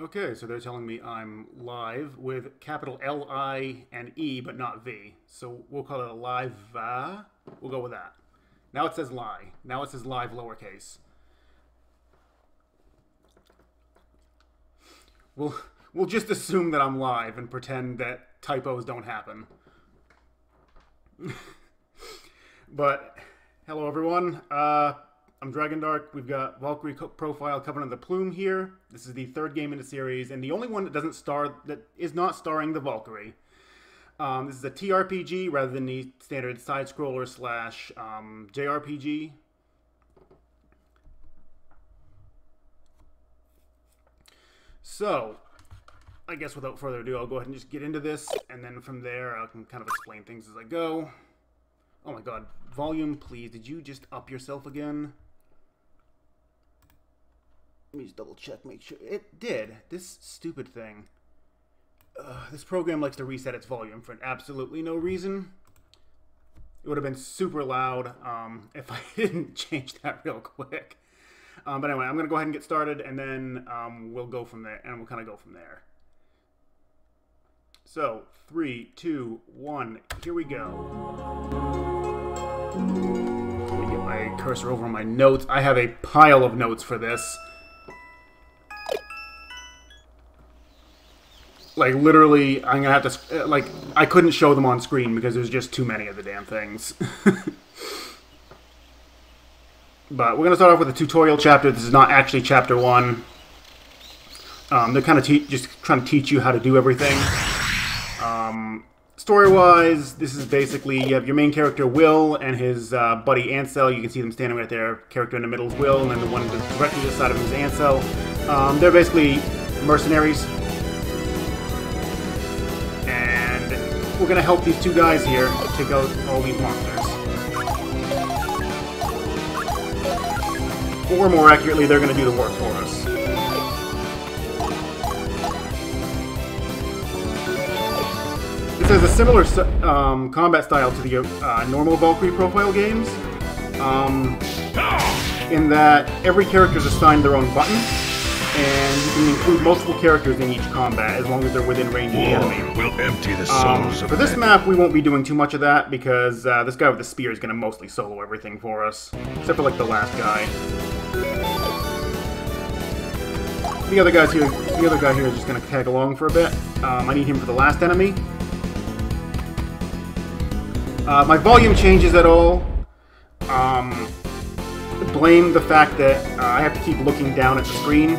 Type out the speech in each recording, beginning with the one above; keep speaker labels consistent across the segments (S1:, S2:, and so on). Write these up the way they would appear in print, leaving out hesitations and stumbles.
S1: Okay, so they're telling me I'm live with capital L-I and E, but not V. So we'll call it a live, we'll go with that. Now it says lie. Now it says live lowercase. We'll just assume that I'm live and pretend that typos don't happen. But, hello everyone. I'm Dragondarch. We've got Valkyrie profile Covenant of the Plume here. This is the third game in the series, and the only one that is not starring the Valkyrie. This is a TRPG rather than the standard side-scroller / JRPG. So, I guess without further ado, I'll go ahead and just get into this, and then from there I can kind of explain things as I go. Oh my god, volume please, did you just up yourself again? Let me just double check, make sure. It did. This stupid thing. This program likes to reset its volume for absolutely no reason. It would have been super loud if I didn't change that real quick. But anyway, I'm going to go ahead and get started, and then we'll go from there, and we'll kind of go from there. So, 3, 2, 1, here we go. Let me get my cursor over on my notes. I have a pile of notes for this. Like, literally, I'm going to have to, like, I couldn't show them on screen because there's just too many of the damn things. But we're going to start off with a tutorial chapter. This is not actually chapter 1. They're kind of just trying to teach you how to do everything. Story-wise, this is basically, you have your main character, Will, and his buddy, Ansel. You can see them standing right there. Character in the middle is Will, and then the one directly to the side of him is Ansel. They're basically mercenaries. And we're going to help these two guys here take out all these monsters. Or more accurately, they're going to do the work for us. This has a similar combat style to the normal Valkyrie profile games, in that every character is assigned their own button, and you can include multiple characters in each combat as long as they're within range of the enemy.
S2: Will empty the souls of
S1: for this map, we won't be doing too much of that because this guy with the spear is going to mostly solo everything for us, except for like the last guy. The other guy here is just going to tag along for a bit. I need him for the last enemy. My volume changes at all. Blame the fact that I have to keep looking down at the screen.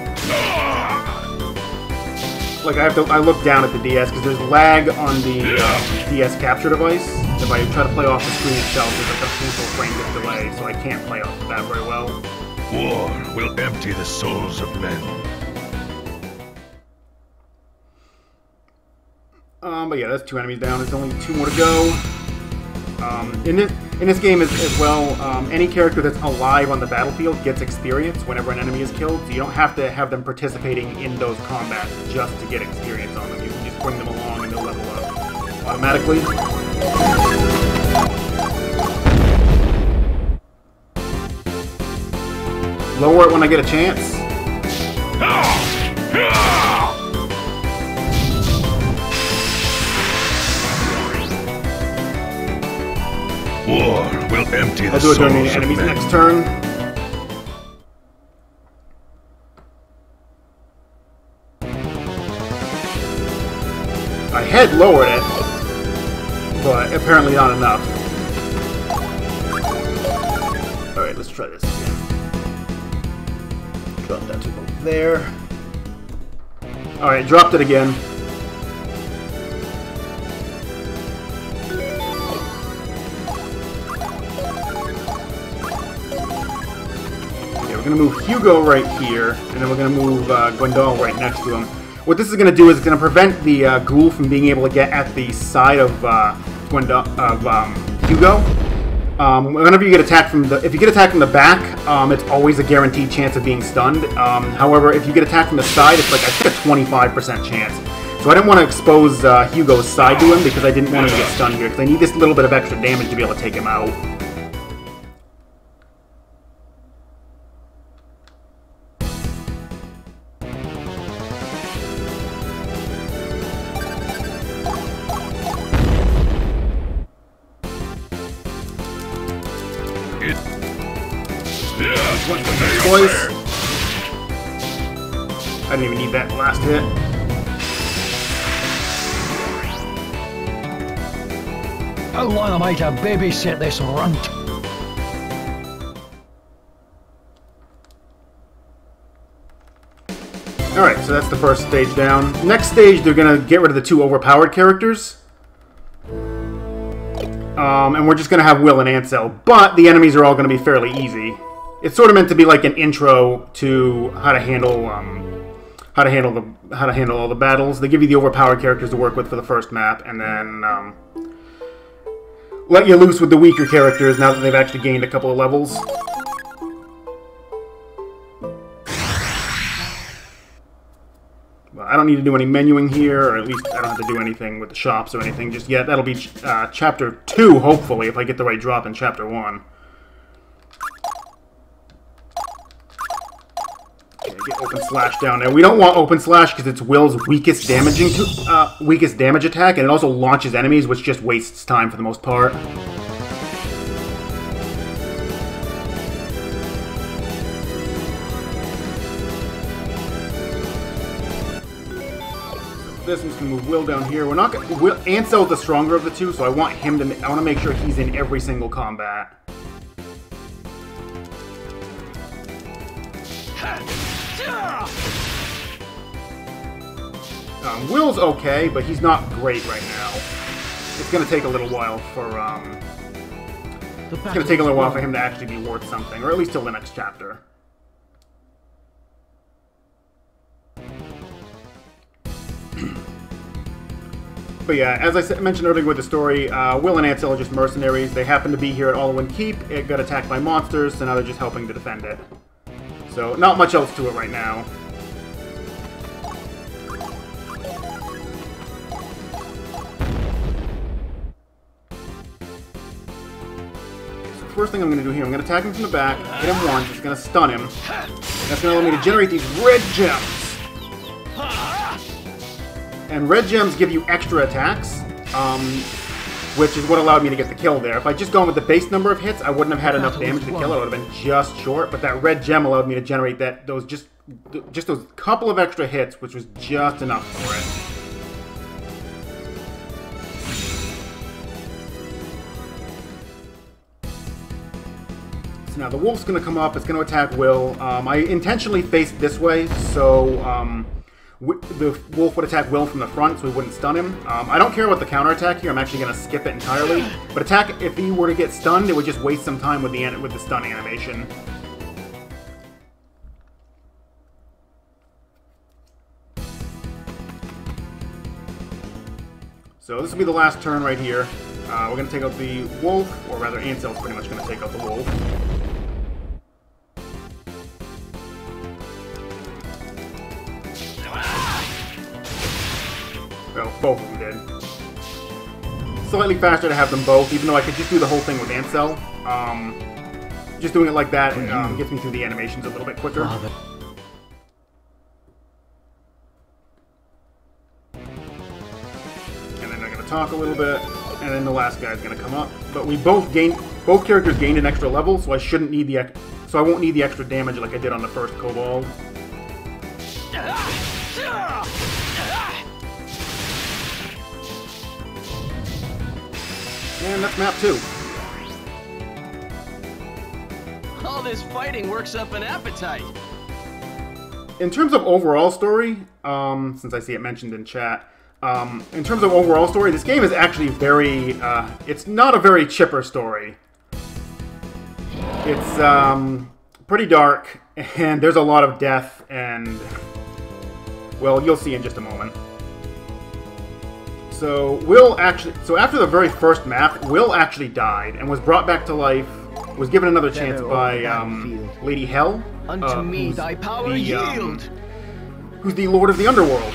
S1: Like I look down at the DS because there's lag on the DS capture device. If I try to play off the screen itself, there's like a few frames of delay, so I can't play off of that very well.
S2: War will empty the souls of men.
S1: But yeah, that's 2 enemies down. There's only 2 more to go. In this game as well, any character that's alive on the battlefield gets experience whenever an enemy is killed, so you don't have to have them participating in those combats just to get experience on them. You can just bring them along and they'll level up automatically. Lower it when I get a chance.
S2: War will empty the
S1: I'll do it during the
S2: souls of
S1: enemy's
S2: men.
S1: next turn. I had lowered it, but apparently not enough. Alright, let's try this again. Drop that to about there. Alright, dropped it again. We're going to move Hugo right here, and then we're going to move Gwendal right next to him. What this is going to do is it's going to prevent the ghoul from being able to get at the side of Hugo. Whenever you get attacked from if you get attacked from the back, it's always a guaranteed chance of being stunned. However, if you get attacked from the side, it's like I think a 25% chance. So I didn't want to expose Hugo's side to him because I didn't want him to get stunned here, because I need this little bit of extra damage to be able to take him out. Went for the twice. I didn't even need that last hit.
S3: How long am I to babysit this runt?
S1: Alright, so that's the first stage down. Next stage, they're gonna get rid of the 2 overpowered characters. And we're just gonna have Will and Ansel, but the enemies are all gonna be fairly easy. It's sort of meant to be like an intro to how to handle all the battles. They give you the overpowered characters to work with for the first map, and then let you loose with the weaker characters now that they've actually gained a couple of levels. Well, I don't need to do any menuing here, or at least I don't have to do anything with the shops or anything just yet. That'll be Chapter 2, hopefully, if I get the right drop in Chapter 1. Okay, get open slash down there. We don't want open slash because it's Will's weakest damage attack, and it also launches enemies, which just wastes time for the most part. This one's gonna move Will down here. We're not gonna. Ansel's the stronger of the 2, so I want him to. I want to make sure he's in every single combat. Will's okay, but he's not great right now. It's gonna take a little while for it's gonna take a little while for him to actually be worth something, or at least till the next chapter. But yeah, as I mentioned earlier with the story, Will and Ansel are just mercenaries. They happen to be here at Allwyn Keep. It got attacked by monsters, so now they're just helping to defend it. So, not much else to it right now. So the first thing I'm going to do here, I'm going to attack him from the back, hit him once, it's going to stun him. That's going to allow me to generate these red gems. And red gems give you extra attacks, which is what allowed me to get the kill there. If I'd just gone with the base number of hits, I wouldn't have had enough damage to kill it. I would have been just short, but that red gem allowed me to generate those couple of extra hits, which was just enough for it. So now the wolf's going to come up, it's going to attack Will. I intentionally faced this way, so the wolf would attack Will from the front, so he wouldn't stun him. I don't care about the counterattack here. I'm actually going to skip it entirely. But if he were to get stunned, it would just waste some time with the stun animation. So this will be the last turn right here. We're going to take out the wolf, or rather Ansel's pretty much going to take out the wolf. Well, both of them did. Slightly faster to have them both, even though I could just do the whole thing with Ansel. Just doing it like that gets me through the animations a little bit quicker. And then they're going to talk a little bit, and then the last guy's going to come up. But we both characters gained an extra level, so I won't need the extra damage like I did on the first Kobold. And that's map 2.
S4: All this fighting works up an appetite.
S1: In terms of overall story, since I see it mentioned in chat, in terms of overall story, this game is actually very, it's not a very chipper story. It's pretty dark, and there's a lot of death, and, well, you'll see in just a moment. So after the very first map, Will actually died and was brought back to life, was given another chance by Lady Hell,
S4: Unto me thy power yield.
S1: Who's the Lord of the Underworld,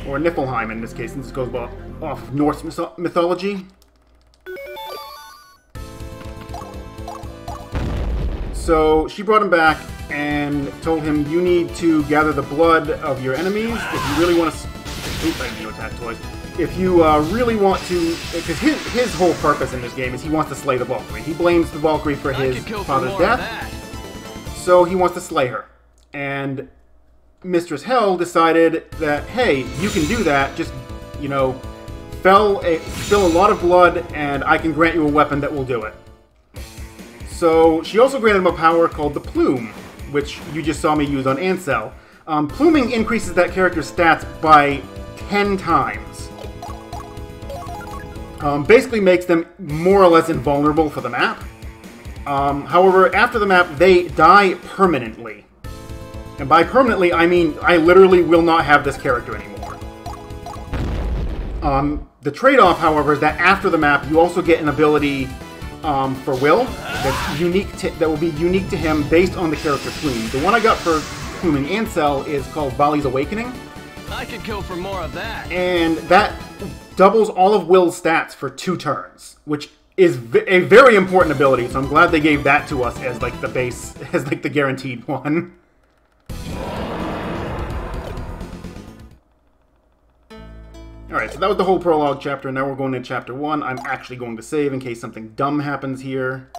S1: or Niflheim in this case, since this goes off of Norse mythology. So she brought him back and told him, you need to gather the blood of your enemies if you really want to... Oops, I didn't mean to attack twice. If you really want to... Because his whole purpose in this game is he wants to slay the Valkyrie. He blames the Valkyrie for his father's death. So he wants to slay her. And Mistress Hell decided that, hey, you can do that, just, you know, spill a lot of blood, and I can grant you a weapon that will do it. So she also granted him a power called the Plume, which you just saw me use on Ansel. Pluming increases that character's stats by 10 times. Basically makes them more or less invulnerable for the map. However, after the map, they die permanently. And by permanently, I mean I literally will not have this character anymore. The trade-off, however, is that after the map, you also get an ability for Will that's unique that will be unique to him based on the character Plume. The one I got for Plume and Ansel is called Vali's Awakening.
S4: I could go for more of that.
S1: And that doubles all of Will's stats for 2 turns, which is a very important ability, so I'm glad they gave that to us as like the base, as like the guaranteed one. Alright, so that was the whole prologue chapter. Now we're going to chapter 1. I'm actually going to save in case something dumb happens here.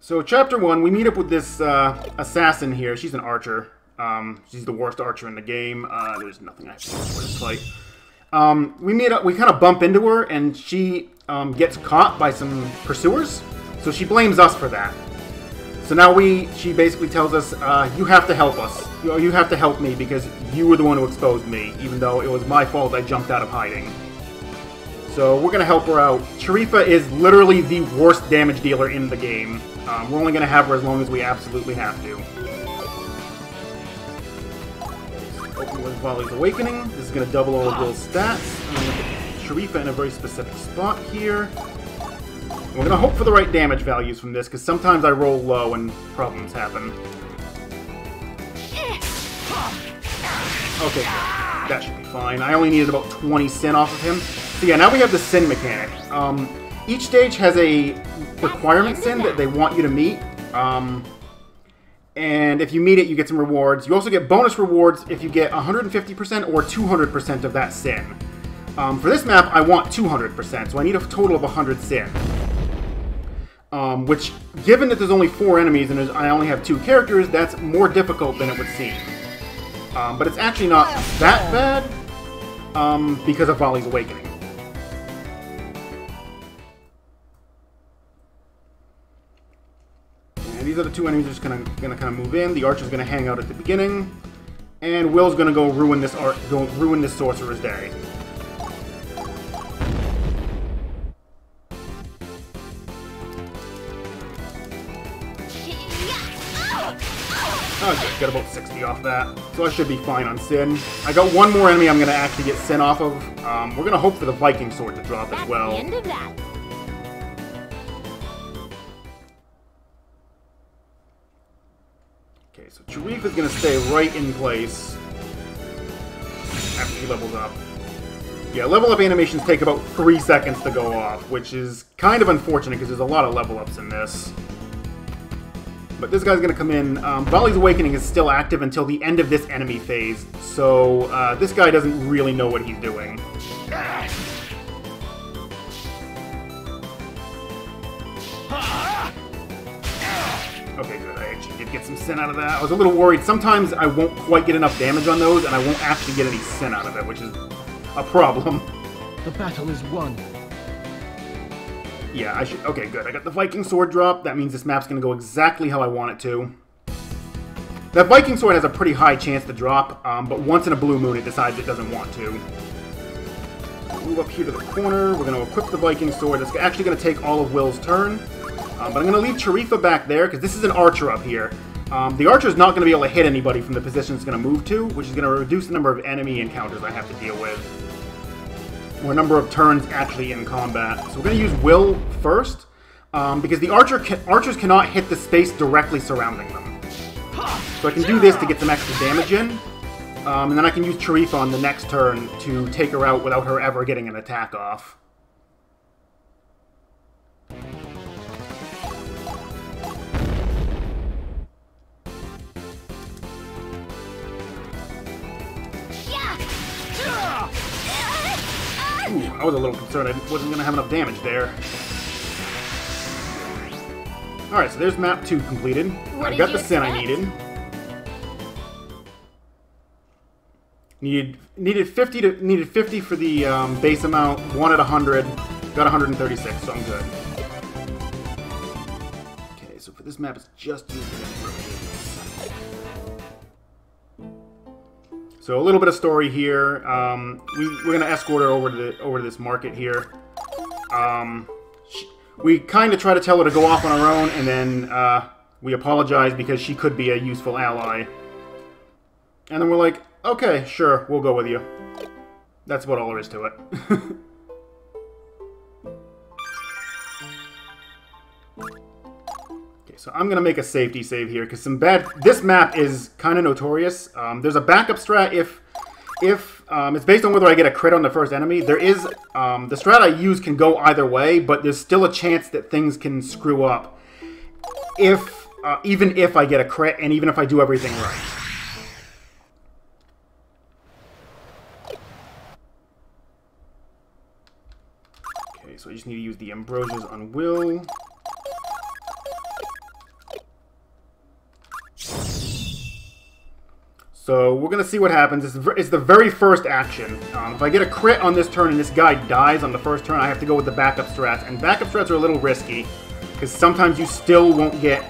S1: So chapter 1, we meet up with this assassin here. She's an archer. She's the worst archer in the game. There's nothing I have to do for this fight. We meet up, we kind of bump into her, and she gets caught by some pursuers. So she blames us for that. So now she basically tells us, you have to help us. You have to help me because you were the one who exposed me, even though it was my fault I jumped out of hiding. So we're going to help her out. Sharifa is literally the worst damage dealer in the game. We're only going to have her as long as we absolutely have to. Open with Vali's Awakening. This is going to double all of Will's stats. I'm going to put Sharifa in a very specific spot here. We're going to hope for the right damage values from this, because sometimes I roll low and problems happen. Okay, that should be fine. I only needed about 20 sin off of him. So yeah, now we have the sin mechanic. Each stage has a requirement sin that they want you to meet. And if you meet it, you get some rewards. You also get bonus rewards if you get 150% or 200% of that sin. For this map, I want 200%, so I need a total of 100 sin. Which, given that there's only 4 enemies and I only have 2 characters, that's more difficult than it would seem. But it's actually not that bad because of Vali's Awakening. And these are the 2 enemies just gonna kind of move in. The Archer's gonna hang out at the beginning, and Will's gonna go ruin this sorcerer's day. Oh, good. Got about 60 off that. So I should be fine on Sin. I got one more enemy I'm going to actually get Sin off of. We're going to hope for the Viking Sword to drop as well.
S5: That's the end of that.
S1: Okay, so Sharif is going to stay right in place after he levels up. Yeah, level up animations take about 3 seconds to go off, which is kind of unfortunate because there's a lot of level ups in this. But this guy's going to come in. Vali's Awakening is still active until the end of this enemy phase, so this guy doesn't really know what he's doing. Okay, good. I actually did get some sin out of that. I was a little worried. Sometimes I won't quite get enough damage on those, and I won't actually get any sin out of it, which is a problem.
S3: The battle is won.
S1: Yeah, I should... Okay, good. I got the Viking Sword drop. That means this map's going to go exactly how I want it to. That Viking Sword has a pretty high chance to drop, but once in a blue moon it decides it doesn't want to. Move up here to the corner. We're going to equip the Viking Sword. It's actually going to take all of Will's turn. But I'm going to leave Sharifa back there, because this is an archer up here. The archer is not going to be able to hit anybody from the position it's going to move to, which is going to reduce the number of enemy encounters I have to deal with. Or a number of turns actually in combat. So we're going to use Will first, because the archers cannot hit the space directly surrounding them. So I can do this to get some extra damage in, and then I can use Sharifa on the next turn to take her out without her ever getting an attack off. Ooh, I was a little concerned I wasn't going to have enough damage there. Alright, so there's map 2 completed. I got the sin I needed. Needed 50 for the base amount, wanted 100, got 136, so I'm good. Okay, so for this map it's just using it. So a little bit of story here. We're gonna escort her over to this market here. We kind of try to tell her to go off on her own, and then we apologize because she could be a useful ally. And then we're like, okay, sure, we'll go with you. That's about all there is to it. Okay, so I'm gonna make a safety save here because this map is kind of notorious. There's a backup strat if it's based on whether I get a crit on the first enemy. There is the strat I use can go either way, but there's still a chance that things can screw up even if I get a crit and even if I do everything right. Okay, so I just need to use the Ambrosias on Will. So we're gonna see what happens. It's the very first action. If I get a crit on this turn and this guy dies on the first turn, I have to go with the backup strats. And backup strats are a little risky because sometimes you still won't get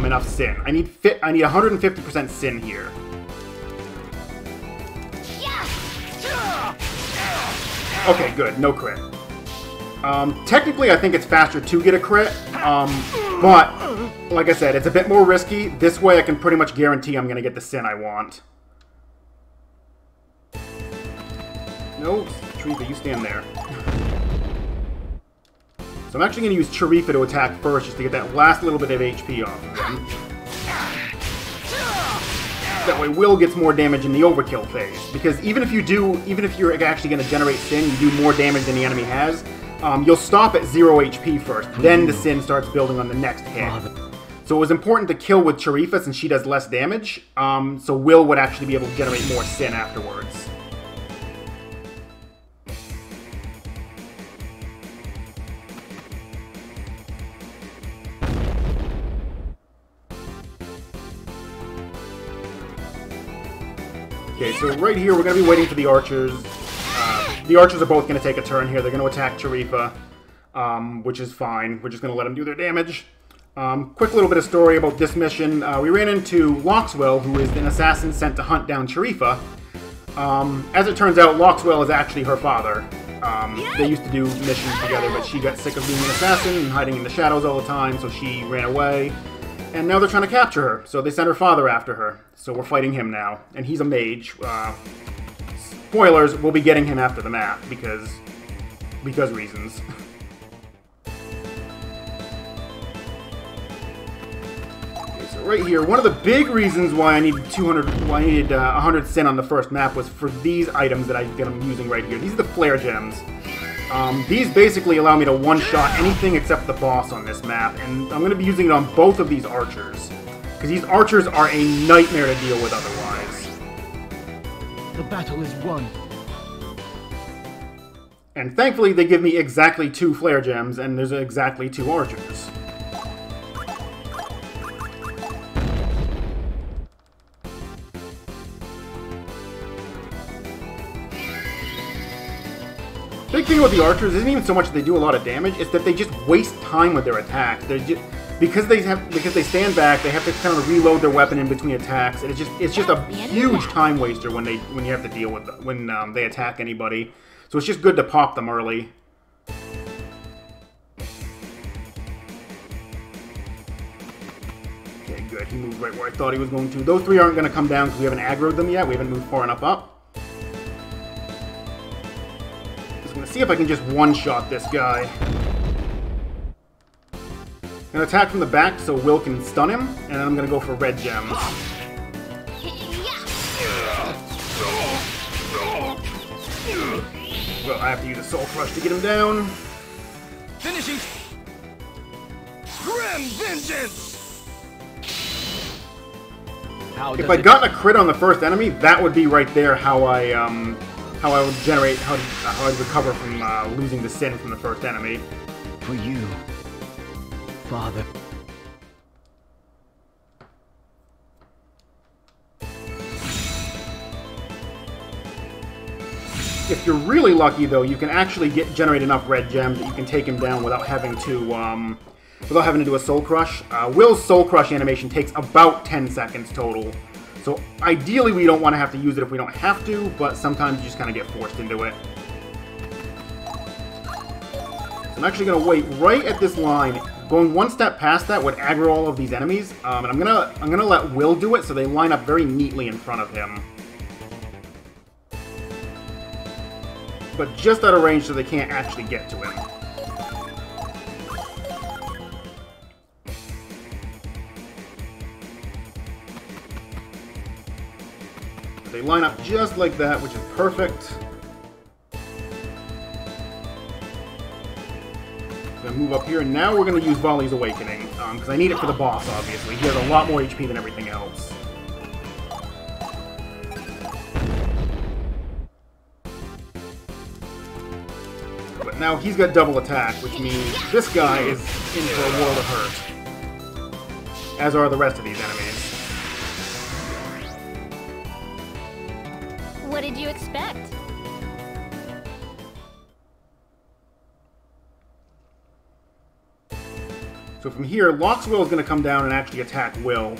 S1: enough sin. I need 150% sin here. Okay, good. No crit. Technically, I think it's faster to get a crit, but like I said, it's a bit more risky. This way, I can pretty much guarantee I'm gonna get the sin I want. No, Charifa, you stand there. So I'm actually going to use Charifa to attack first, just to get that last little bit of HP off of him. That way Will gets more damage in the overkill phase. Because even if you're actually going to generate sin, you do more damage than the enemy has, you'll stop at 0 HP first. Then the sin starts building on the next hit. So it was important to kill with Charifa since she does less damage, so Will would actually be able to generate more sin afterwards. Okay, so right here we're going to be waiting for the archers. The archers are both going to take a turn here. They're going to attack Charifa, which is fine. We're just going to let them do their damage. Quick little bit of story about this mission. We ran into Loxwell, who is an assassin sent to hunt down Charifa. As it turns out, Loxwell is actually her father. They used to do missions together, but she got sick of being an assassin and hiding in the shadows all the time, so she ran away. And now they're trying to capture her, so they sent her father after her. So we're fighting him now, and he's a mage. Spoilers, we'll be getting him after the map, because reasons. Okay, so right here, one of the big reasons why I needed 100 sin on the first map was for these items that I'm using right here. These are the flare gems. These basically allow me to one-shot anything except the boss on this map, and I'm going to be using it on both of these archers. Because these archers are a nightmare to deal with otherwise.
S3: The battle is won.
S1: And thankfully they give me exactly 2 flare gems, and there's exactly 2 archers. Big thing about the archers isn't even so much that they do a lot of damage, it's that they just waste time with their attacks. They're just, because they stand back, they have to kind of reload their weapon in between attacks, and it's just a huge time waster when you have to deal with them, when they attack anybody. So it's just good to pop them early. Okay, good. He moved right where I thought he was going to. Those 3 aren't going to come down because we haven't aggroed them yet. We haven't moved far enough up. I'm going to see if I can just one-shot this guy. I'm going to attack from the back so Will can stun him, and then I'm going to go for red gems. Well, I have to use a Soul Crush to get him down.
S4: Finishing. Grim vengeance.
S1: If I'd gotten a crit on the first enemy, that would be right there how I how I would generate, how I'd recover from losing the sin from the first enemy.
S3: For you, Father.
S1: If you're really lucky, though, you can actually generate enough red gems that you can take him down without having to do a Soul Crush. Will's Soul Crush animation takes about 10 seconds total. So ideally, we don't want to have to use it if we don't have to, but sometimes you just kind of get forced into it. So I'm actually going to wait right at this line. Going one step past that would aggro all of these enemies, and I'm gonna let Will do it so they line up very neatly in front of him. But just out of range so they can't actually get to him. They line up just like that, which is perfect. Gonna move up here, and now we're gonna use Volley's Awakening, because I need it for the boss, obviously. He has a lot more HP than everything else. But now he's got double attack, which means this guy is in for a world of hurt. As are the rest of these enemies.
S5: What did you expect?
S1: So from here, Loxwell is going to come down and actually attack Will.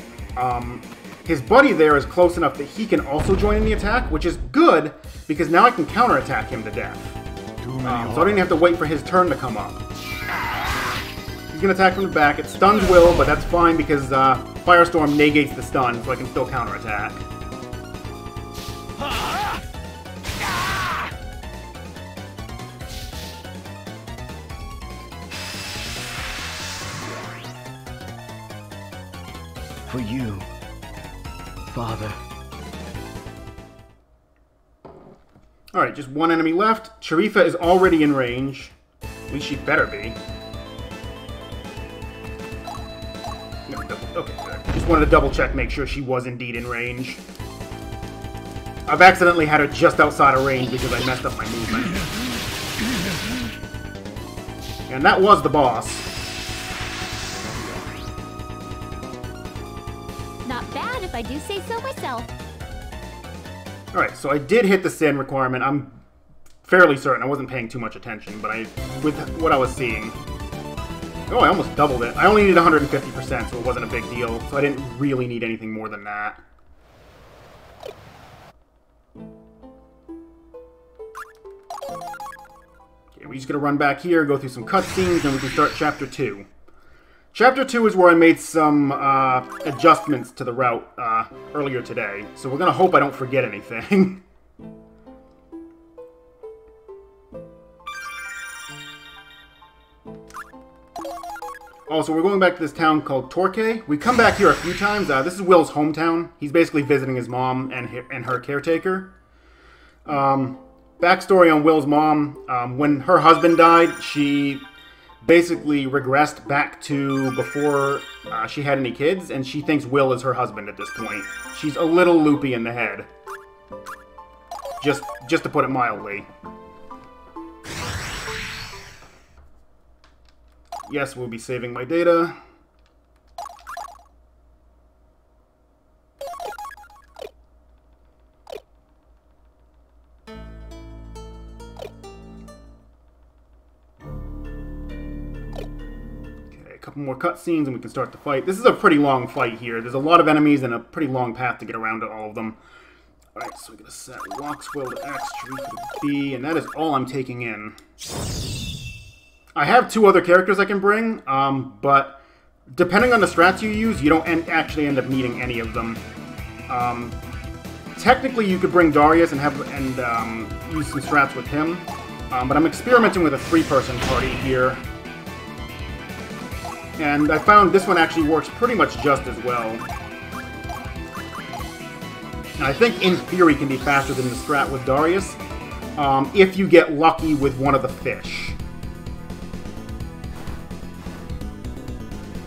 S1: His buddy there is close enough that he can also join in the attack, which is good, because now I can counterattack him to death. So I don't even have to wait for his turn to come up. He's going to attack from the back. It stuns Will, but that's fine because Firestorm negates the stun, so I can still counterattack.
S3: For you, Father.
S1: Alright, just one enemy left. Sharifa is already in range. At least she better be. Okay, good. Just wanted to double check, make sure she was indeed in range. I've accidentally had her just outside of range because I messed up my movement. And that was the boss.
S5: Not bad if I do say so myself.
S1: Alright, so I did hit the sin requirement. I'm fairly certain. I wasn't paying too much attention, but with what I was seeing. Oh, I almost doubled it. I only needed 150%, so it wasn't a big deal. So I didn't really need anything more than that. Okay, we're just going to run back here, go through some cutscenes, and we can start Chapter 2. Chapter 2 is where I made some adjustments to the route earlier today, so we're going to hope I don't forget anything. Also, we're going back to this town called Torquay. We come back here a few times. This is Will's hometown. He's basically visiting his mom and her caretaker. Backstory on Will's mom. When her husband died, she basically regressed back to before she had any kids, and she thinks Will is her husband at this point. She's a little loopy in the head. Just to put it mildly. Yes, we'll be saving my data. Couple more cutscenes and we can start the fight. This is a pretty long fight here. There's a lot of enemies and a pretty long path to get around to all of them. Alright, so we're going to set Loxwell to X, Sharifa to B, and that is all I'm taking in. I have two other characters I can bring, but depending on the strats you use, you don't actually end up needing any of them. Technically, you could bring Darius and use some strats with him, but I'm experimenting with a 3-person party here. And I found this one actually works pretty much just as well. And I think, in theory, can be faster than the strat with Darius, if you get lucky with one of the fish.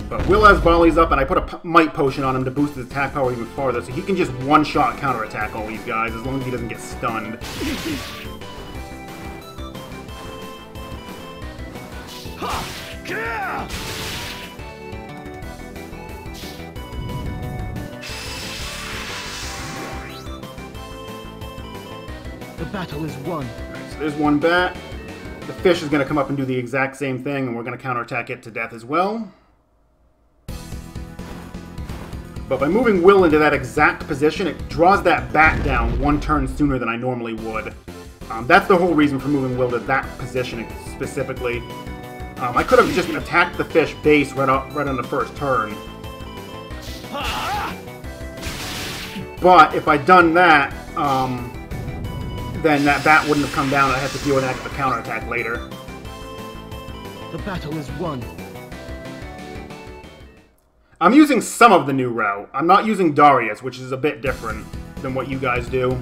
S1: But Will has volleys up, and I put a might potion on him to boost his attack power even farther, so he can just one-shot counterattack all these guys, as long as he doesn't get stunned.
S4: The battle is won.
S1: Alright, so there's one bat. The fish is going to come up and do the exact same thing, and we're going to counterattack it to death as well. But by moving Will into that exact position, it draws that bat down one turn sooner than I normally would. That's the whole reason for moving Will to that position specifically. I could have just attacked the fish base right on the first turn. But if I'd done that, then that bat wouldn't have come down, and I had to deal with an extra counterattack later.
S4: The battle is won.
S1: I'm using some of the new route. I'm not using Darius, which is a bit different than what you guys do.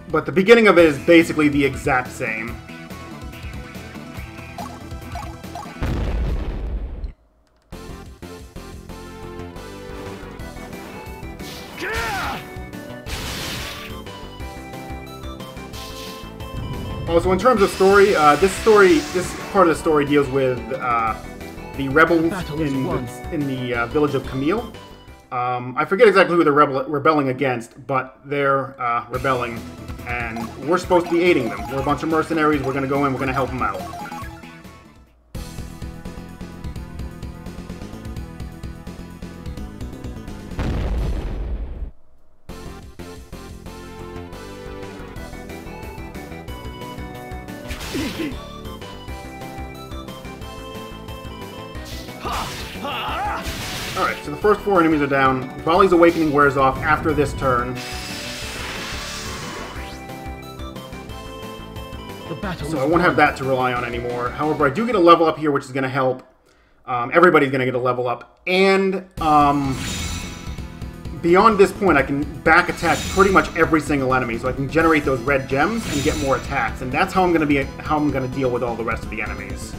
S1: But the beginning of it is basically the exact same. Also, in terms of story, this part of the story deals with the rebels in the village of Camille. I forget exactly who they're rebelling against, but they're rebelling, and we're supposed to be aiding them. We're a bunch of mercenaries. We're going to go in. We're going to help them out. Alright, so the first 4 enemies are down. Volley's Awakening wears off after this turn. So I won't have that to rely on anymore. However, I do get a level up here, which is going to help. Everybody's going to get a level up. And beyond this point, I can back attack pretty much every single enemy. So I can generate those red gems and get more attacks. And that's how I'm going to deal with all the rest of the enemies.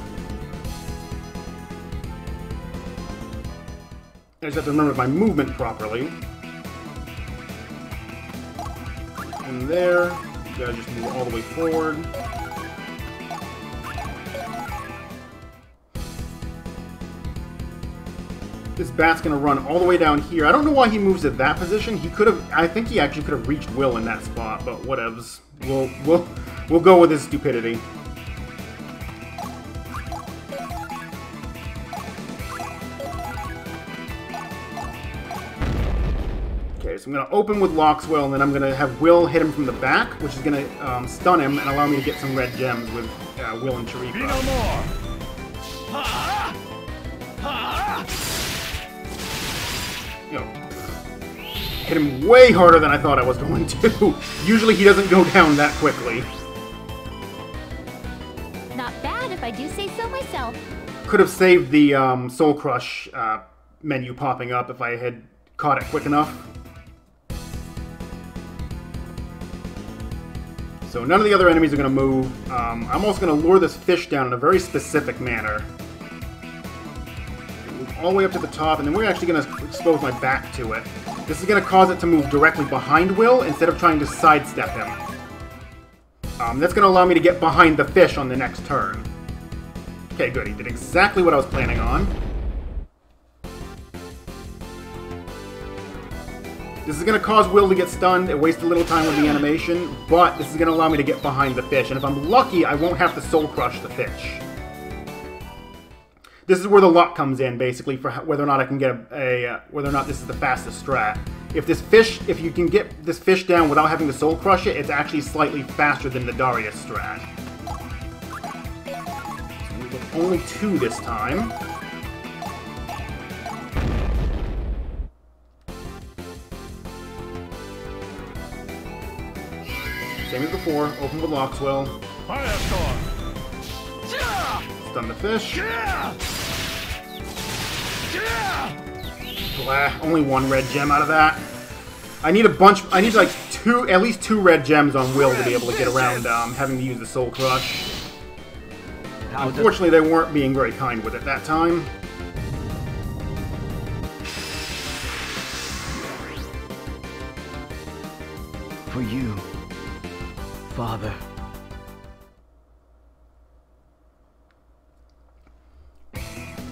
S1: I just have to remember my movement properly. And there, you gotta just move all the way forward. This bat's gonna run all the way down here. I don't know why he moves at that position. He could have. I think he actually could have reached Will in that spot, but whatevs. We'll go with his stupidity. So I'm going to open with Loxwell, and then I'm going to have Will hit him from the back, which is going to stun him and allow me to get some red gems with Will and Sharifa.
S2: Be no more.
S1: You know, hit him way harder than I thought I was going to. Usually he doesn't go down that quickly.
S5: Not bad if I do say so myself.
S1: Could have saved the Soul Crush menu popping up if I had caught it quick enough. So none of the other enemies are going to move. I'm also going to lure this fish down in a very specific manner. Move all the way up to the top, and then we're actually going to expose my back to it. This is going to cause it to move directly behind Will instead of trying to sidestep him. That's going to allow me to get behind the fish on the next turn. Okay, good. He did exactly what I was planning on. This is going to cause Will to get stunned. It wastes a little time with the animation, but this is going to allow me to get behind the fish. And if I'm lucky, I won't have to Soul Crush the fish. This is where the luck comes in, basically, for whether or not I can get whether or not this is the fastest strat. If you can get this fish down without having to Soul Crush it, it's actually slightly faster than the Darius strat. So we get only 2 this time. Same as before, open with Loxwell. Stun the fish. Blah, only 1 red gem out of that. I need a bunch, I need like at least 2 red gems on Will to be able to get around having to use the Soul Crush. Unfortunately, they weren't being very kind with it that time.
S4: For you, Father.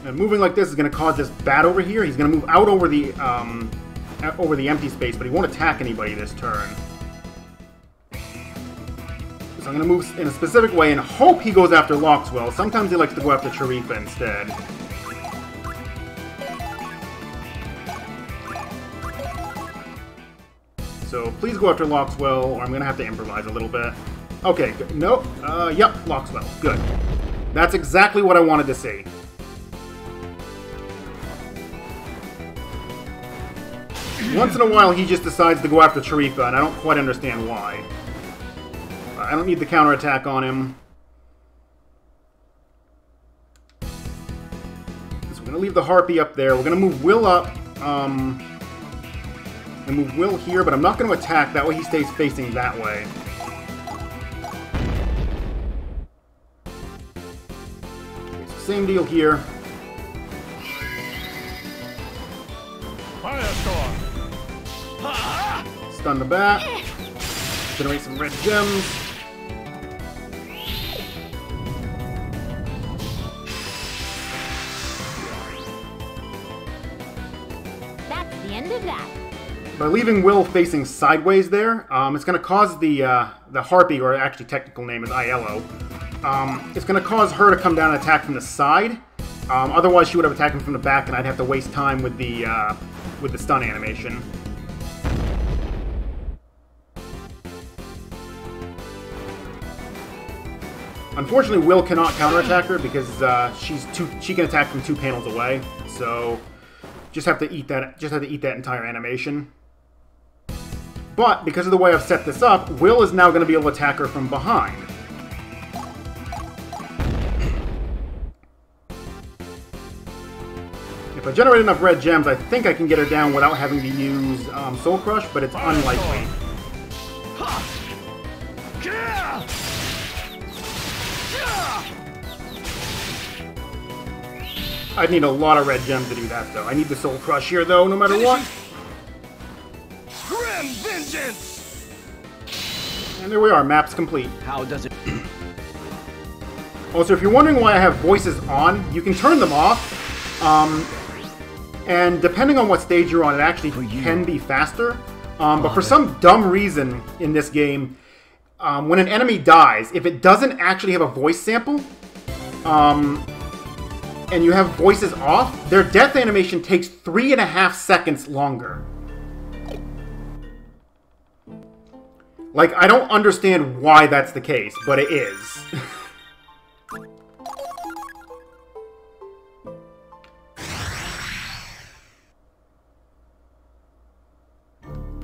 S1: And moving like this is going to cause this bat over here. He's going to move out over the empty space, but he won't attack anybody this turn. So I'm going to move in a specific way and hope he goes after Loxwell. Sometimes he likes to go after Charifa instead. So please go after Loxwell, or I'm going to have to improvise a little bit. Okay, good. Nope. Yep, Loxwell. Good. That's exactly what I wanted to see. Once in a while, he just decides to go after Charifa, and I don't quite understand why. I don't need the counterattack on him. So we're going to leave the Harpy up there. We're going to move Will up. And move Will here, but I'm not going to attack. That way he stays facing that way. Okay, so same deal here.
S2: Firestorm!
S1: Stun the bat. Generate some red gems.
S5: That's the end of that.
S1: By leaving Will facing sideways there, it's going to cause the Harpy, or actually technical name is Aiello, it's going to cause her to come down and attack from the side. Otherwise, she would have attacked him from the back, and I'd have to waste time with the stun animation. Unfortunately, Will cannot counterattack her because she can attack from 2 panels away. So just have to eat that. Just have to eat that entire animation. But because of the way I've set this up, Will is now going to be able to attack her from behind. If I generate enough red gems, I think I can get her down without having to use Soul Crush, but it's unlikely. I'd need a lot of red gems to do that, though. I need the Soul Crush here, though, no matter what.
S4: Grim vengeance!
S1: And there we are, map's complete.
S4: How does it...
S1: Also, if you're wondering why I have voices on, you can turn them off. And depending on what stage you're on, it actually can be faster. But for some dumb reason in this game, when an enemy dies, if it doesn't actually have a voice sample, and you have voices off, their death animation takes 3.5 seconds longer. Like, I don't understand why that's the case, but it is.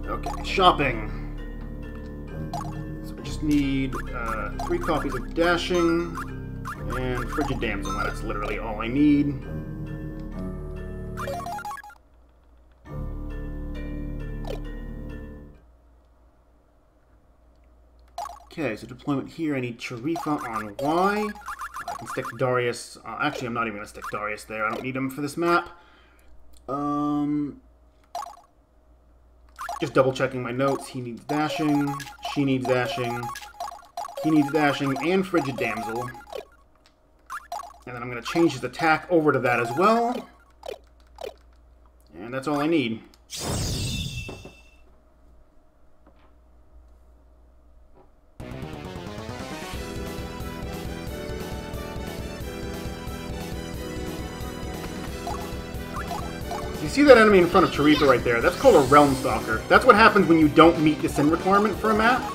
S1: Okay, shopping. So I just need 3 copies of Dashing and Frigid Damsel. That's literally all I need. Okay, so deployment here. I need Charifa on Y. I can stick Darius. Actually, I'm not even going to stick Darius there. I don't need him for this map. Just double checking my notes. He needs Dashing. She needs Dashing. He needs Dashing and Frigid Damsel. And then I'm going to change his attack over to that as well. And that's all I need. You see that enemy in front of Charifa right there? That's called a Realm Stalker. That's what happens when you don't meet the Sin requirement for a map.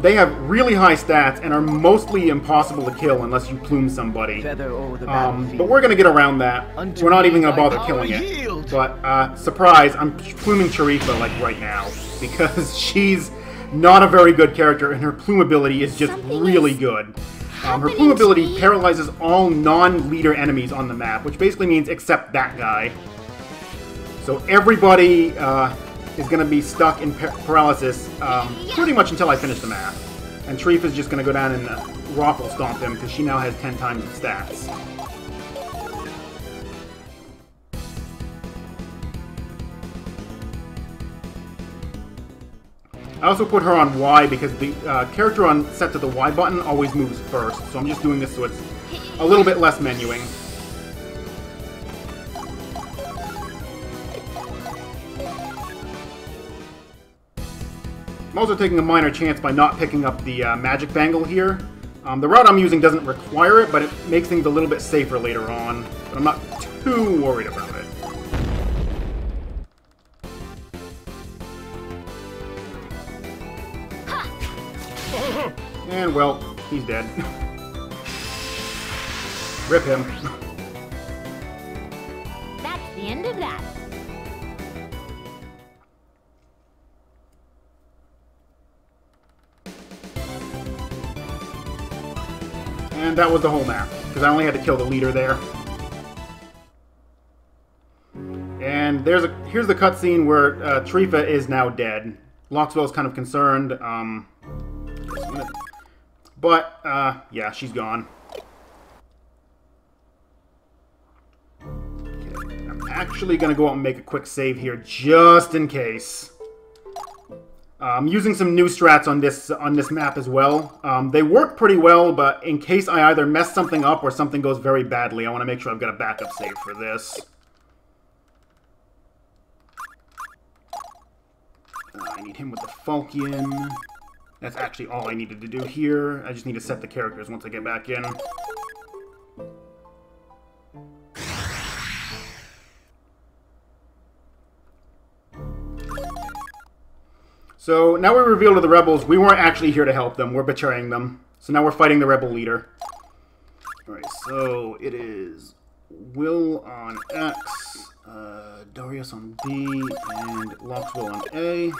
S1: They have really high stats and are mostly impossible to kill unless you plume somebody. But we're going to get around that. We're not even going to bother killing it. But, surprise, I'm pluming Charifa, like, right now. Because she's not a very good character, and her plume ability is just really good. Her plume ability paralyzes all non-leader enemies on the map, which basically means except that guy. So everybody is going to be stuck in paralysis pretty much until I finish the map. And Trifa's just going to go down and Raffle Stomp him, because she now has 10 times the stats. I also put her on Y because the character on set to the Y button always moves first, so I'm just doing this so it's a little bit less menuing. I'm also taking a minor chance by not picking up the magic bangle here. The route I'm using doesn't require it, but it makes things a little bit safer later on. But I'm not too worried about it. And, well, he's dead. Rip him.
S5: That's the end of that.
S1: And that was the whole map, because I only had to kill the leader there. And here's the cutscene where Trifa is now dead. Loxwell's kind of concerned. But, yeah, she's gone. Okay, I'm actually going to go out and make a quick save here, just in case. I'm using some new strats on this map as well. They work pretty well, but in case I either mess something up or something goes very badly, I want to make sure I've got a backup save for this. I need him with the Falchion. That's actually all I needed to do here. I just need to set the characters once I get back in. So, now we reveal to the rebels we weren't actually here to help them. We're betraying them. So now we're fighting the rebel leader. Alright, so it is Will on X, Darius on B, and Loxwell on A.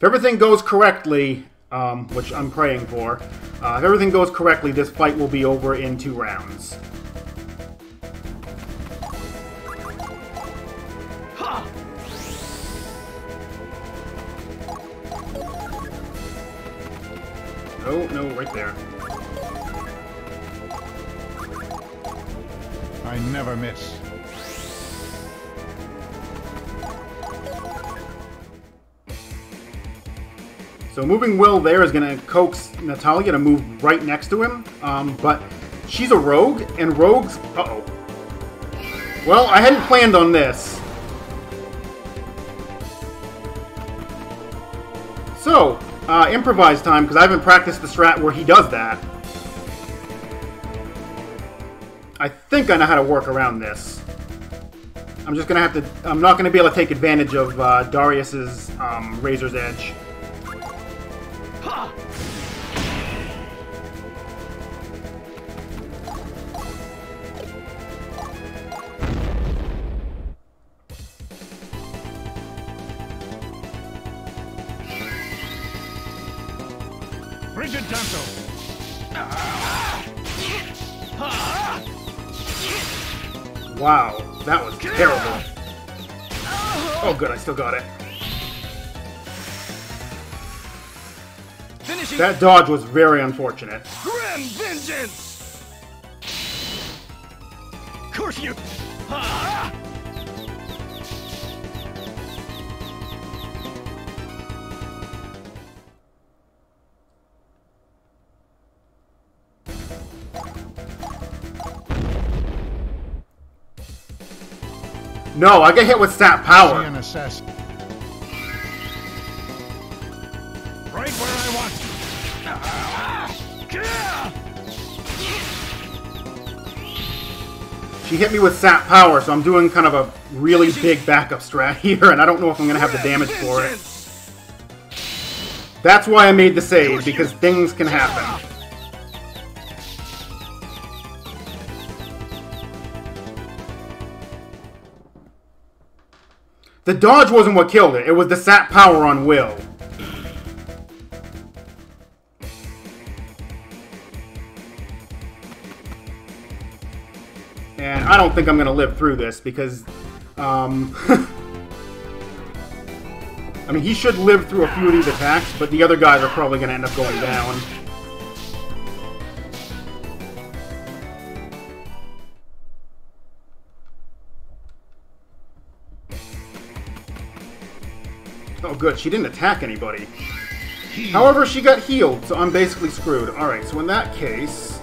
S1: If everything goes correctly, which I'm praying for, if everything goes correctly, this fight will be over in 2 rounds. Oh, no, right there.
S6: I never miss.
S1: So moving Will there is going to coax Natalia to move right next to him, but she's a rogue, and rogues... Uh-oh. Well, I hadn't planned on this. So, improvise time, because I haven't practiced the strat where he does that. I think I know how to work around this. I'm just going to have to... I'm not going to be able to take advantage of Darius's Razor's Edge.
S6: Frigid Danto!
S1: Wow, that was terrible. Oh good, I still got it.
S4: Finishing.
S1: That dodge was very unfortunate.
S4: Grim vengeance. Curse you. Ah!
S1: No, I get hit with stat power.
S6: An assassin. Right where I want you.
S1: She hit me with sap power, so I'm doing kind of a really big backup strat here, and I don't know if I'm going to have the damage for it. That's why I made the save, because things can happen. The dodge wasn't what killed it, it was the sap power on Will. And I don't think I'm going to live through this, because, I mean, he should live through a few of these attacks, but the other guys are probably going to end up going down. Oh, good. She didn't attack anybody. However, she got healed, so I'm basically screwed. Alright, so in that case...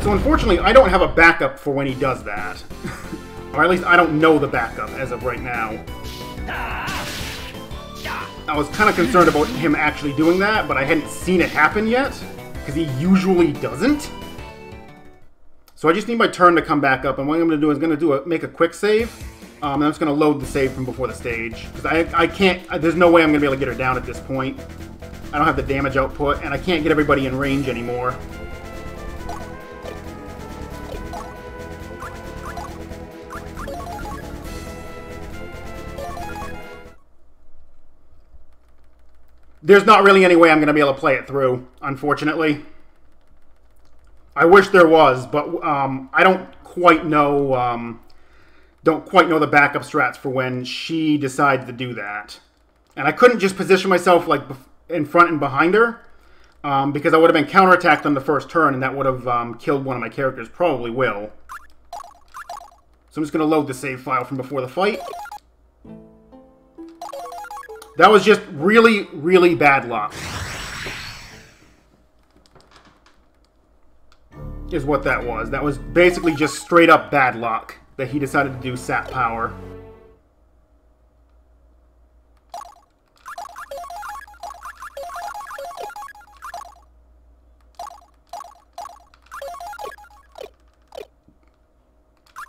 S1: So unfortunately, I don't have a backup for when he does that. Or at least I don't know the backup as of right now. I was kind of concerned about him actually doing that, but I hadn't seen it happen yet, because he usually doesn't. So I just need my turn to come back up, and what I'm going to do is make a quick save, and I'm just going to load the save from before the stage, because I can't, there's no way I'm going to be able to get her down at this point. I don't have the damage output, and I can't get everybody in range anymore. There's not really any way I'm going to be able to play it through, unfortunately. I wish there was, but I don't quite know the backup strats for when she decides to do that. And I couldn't just position myself like in front and behind her, because I would have been counterattacked on the first turn, and that would have killed one of my characters. Probably will. So I'm just going to load the save file from before the fight. That was just really, really bad luck. Is what that was. That was basically just straight up bad luck that he decided to do sap power.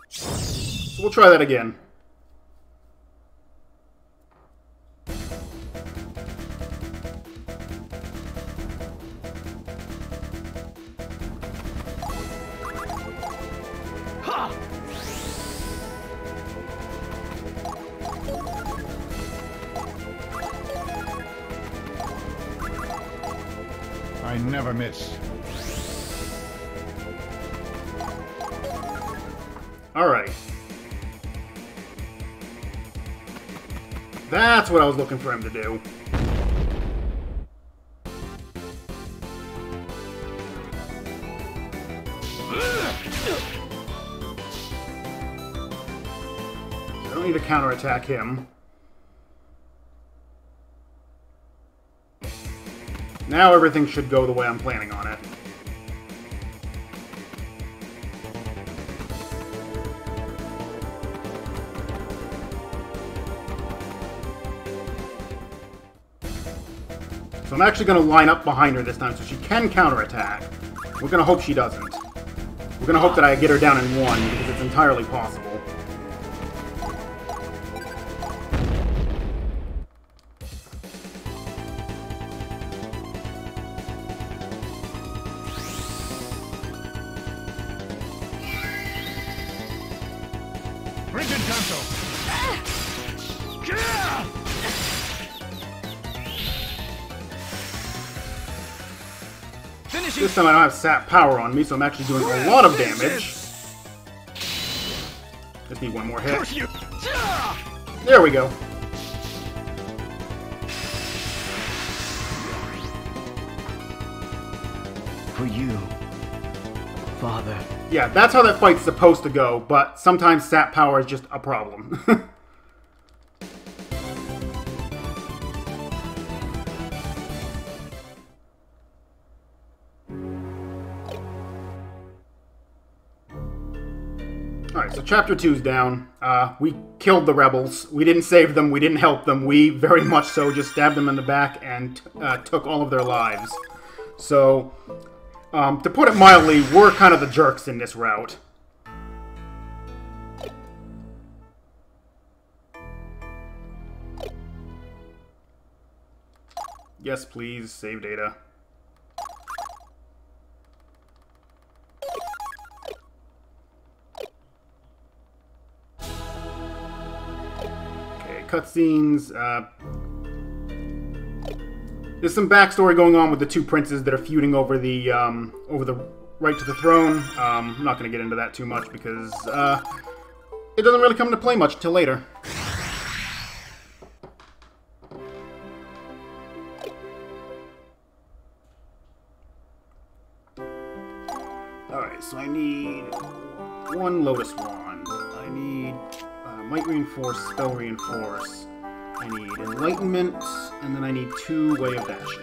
S1: So we'll try that again.
S6: I never miss.
S1: Alright. That's what I was looking for him to do. I don't need to counterattack him. Now everything should go the way I'm planning on it. So I'm actually going to line up behind her this time so she can counterattack. We're going to hope she doesn't. We're going to hope that I get her down in one, because it's entirely possible. This time I don't have sap power on me, so I'm actually doing a lot of damage. Just need one more hit. There we go.
S4: For you, Father.
S1: Yeah, that's how that fight's supposed to go, but sometimes sap power is just a problem. Alright, so Chapter 2's down. We killed the rebels. We didn't save them, we didn't help them. We very much so just stabbed them in the back and took all of their lives. So, to put it mildly, we're kind of the jerks in this route. Yes, please, save data. Okay, cutscenes, There's some backstory going on with the two princes that are feuding over the right to the throne. I'm not going to get into that too much because it doesn't really come into play much till later. Alright, so I need one Lotus Wand. I need Might Reinforce, Spell Reinforce. I need Enlightenment, and then I need 2 Way of Dashing.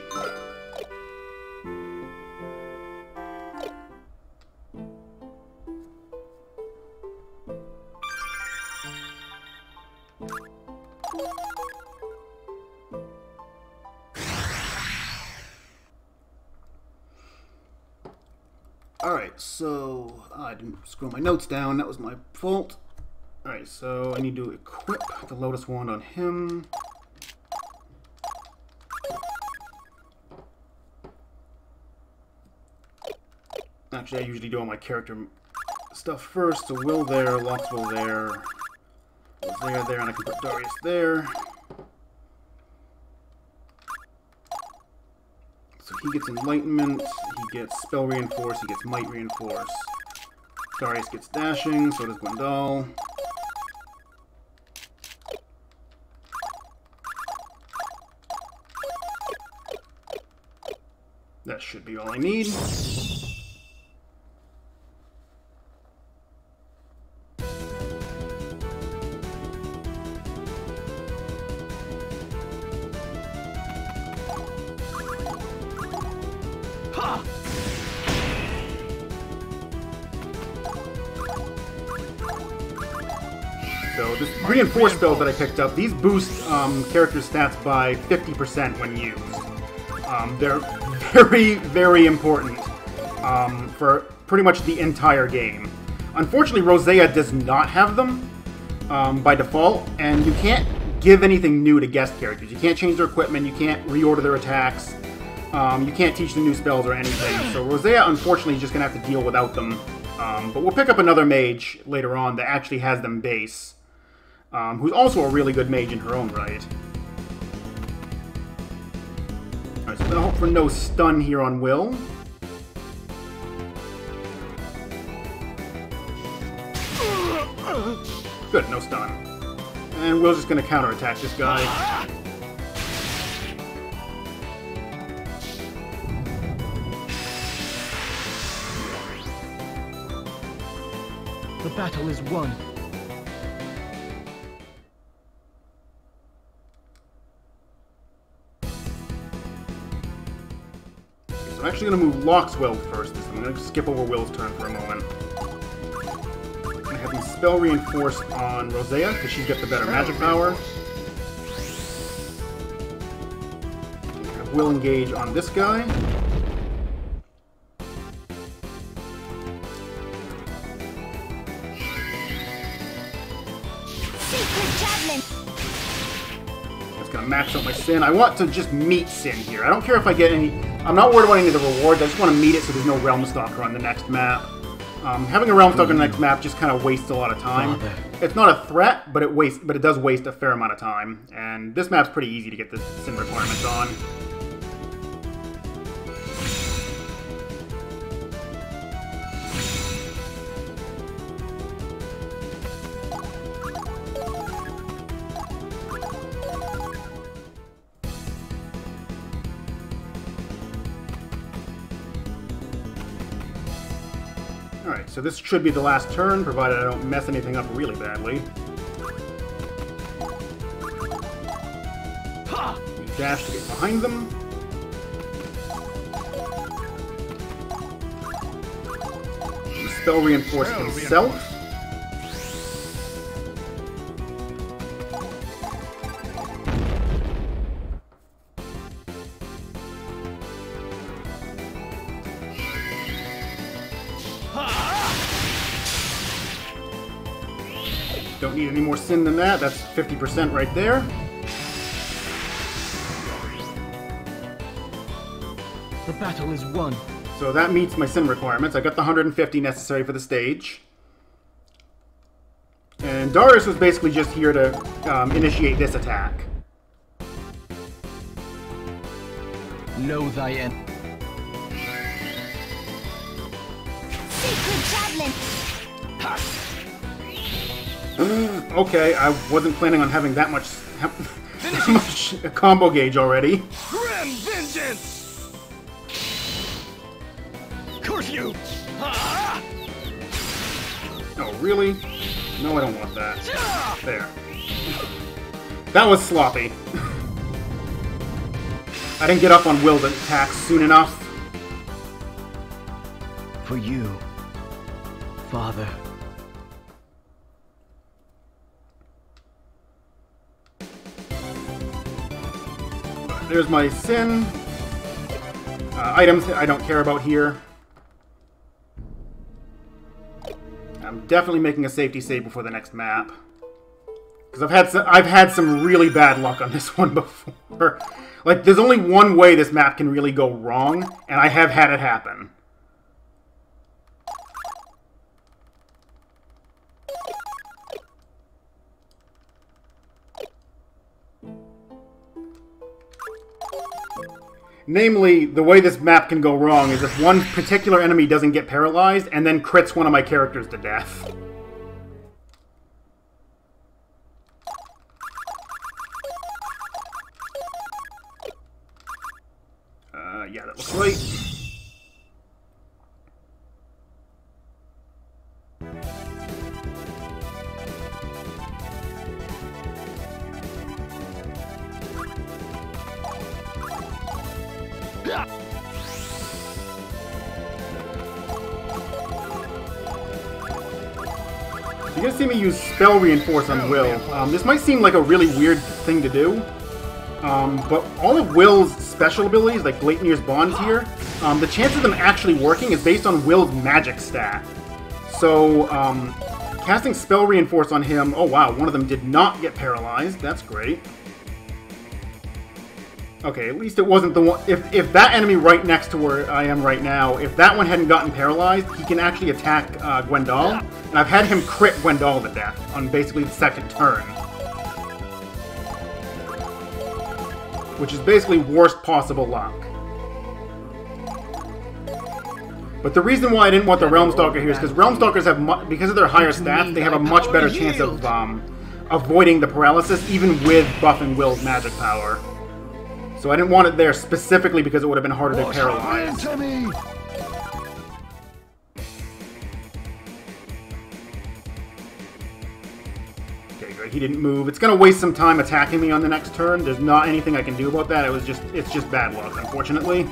S1: Alright, so I didn't scroll my notes down, that was my fault. Alright, so I need to equip the Lotus Wand on him. Actually, I usually do all my character stuff first, so Will there, Locke's Will there, there, and I can put Darius there. So he gets Enlightenment, he gets Spell Reinforce, he gets Might Reinforce. Darius gets Dashing, so does Gwendal. That should be all I need. So this reinforced spells that I picked up, these boost character stats by 50% when used. They're very, very important for pretty much the entire game. Unfortunately, Rosea does not have them by default, and you can't give anything new to guest characters. You can't change their equipment, you can't reorder their attacks, you can't teach them new spells or anything. So Rosea, unfortunately, is just going to have to deal without them. But we'll pick up another mage later on that actually has them base, who's also a really good mage in her own right. Alright, so I'm going to hope for no stun here on Will. Good, no stun. And Will's just going to counterattack this guy.
S3: The battle is won.
S1: I'm actually going to move Locke's Will first. I'm going to skip over Will's turn for a moment. I'm going to have him Spell Reinforced on Rosea, because she's got the better magic power. Have Will engage on this guy. That's going to max out my Sin. I want to just meet Sin here. I don't care if I get any... I'm not worried about any of the rewards, I just want to meet it so there's no Realm Stalker on the next map. Having a Realm Stalker on the next map just kind of wastes a lot of time. It's not a threat, but it does waste a fair amount of time. And this map's pretty easy to get the Sin requirements on. Alright, so this should be the last turn, provided I don't mess anything up really badly. Use dash to get behind them. Use Spell Reinforce himself. Don't need any more Sin than that. That's 50% right there.
S3: The battle is won.
S1: So that meets my Sin requirements. I got the 150 necessary for the stage. And Darius was basically just here to initiate this attack.
S4: Know thy end.
S5: Secret javelin.
S1: Okay, I wasn't planning on having that much combo gauge already.
S4: Grim vengeance! Curse you!
S1: Oh, really? No, I don't want that. There. That was sloppy. I didn't get up on Will's attacks soon enough.
S4: For you, Father.
S1: There's my sin. Items I don't care about here. I'm definitely making a safety save before the next map. Because I've had some really bad luck on this one before. Like, there's only one way this map can really go wrong, and I have had it happen. Namely, the way this map can go wrong is if one particular enemy doesn't get paralyzed and then crits one of my characters to death. Yeah, that looks right. You're gonna see me use Spell Reinforce on Will. This might seem like a really weird thing to do, but all of Will's special abilities, like Gleipnir's Bonds here, the chance of them actually working is based on Will's magic stat. So, casting Spell Reinforce on him, oh wow, one of them did not get paralyzed, that's great. Okay, at least it wasn't the one... If that enemy right next to where I am right now, if that one hadn't gotten paralyzed, he can actually attack Gwendal. And I've had him crit Gwendal to death on basically the second turn. Which is basically worst possible luck. But the reason why I didn't want the Realmstalker here is because Realmstalkers have, because of their higher stats, they have a much better chance of avoiding the paralysis, even with buffing Will's magic power. So I didn't want it there specifically because it would have been harder to paralyze. Okay, good. He didn't move. It's going to waste some time attacking me on the next turn. There's not anything I can do about that. It's just bad luck, unfortunately.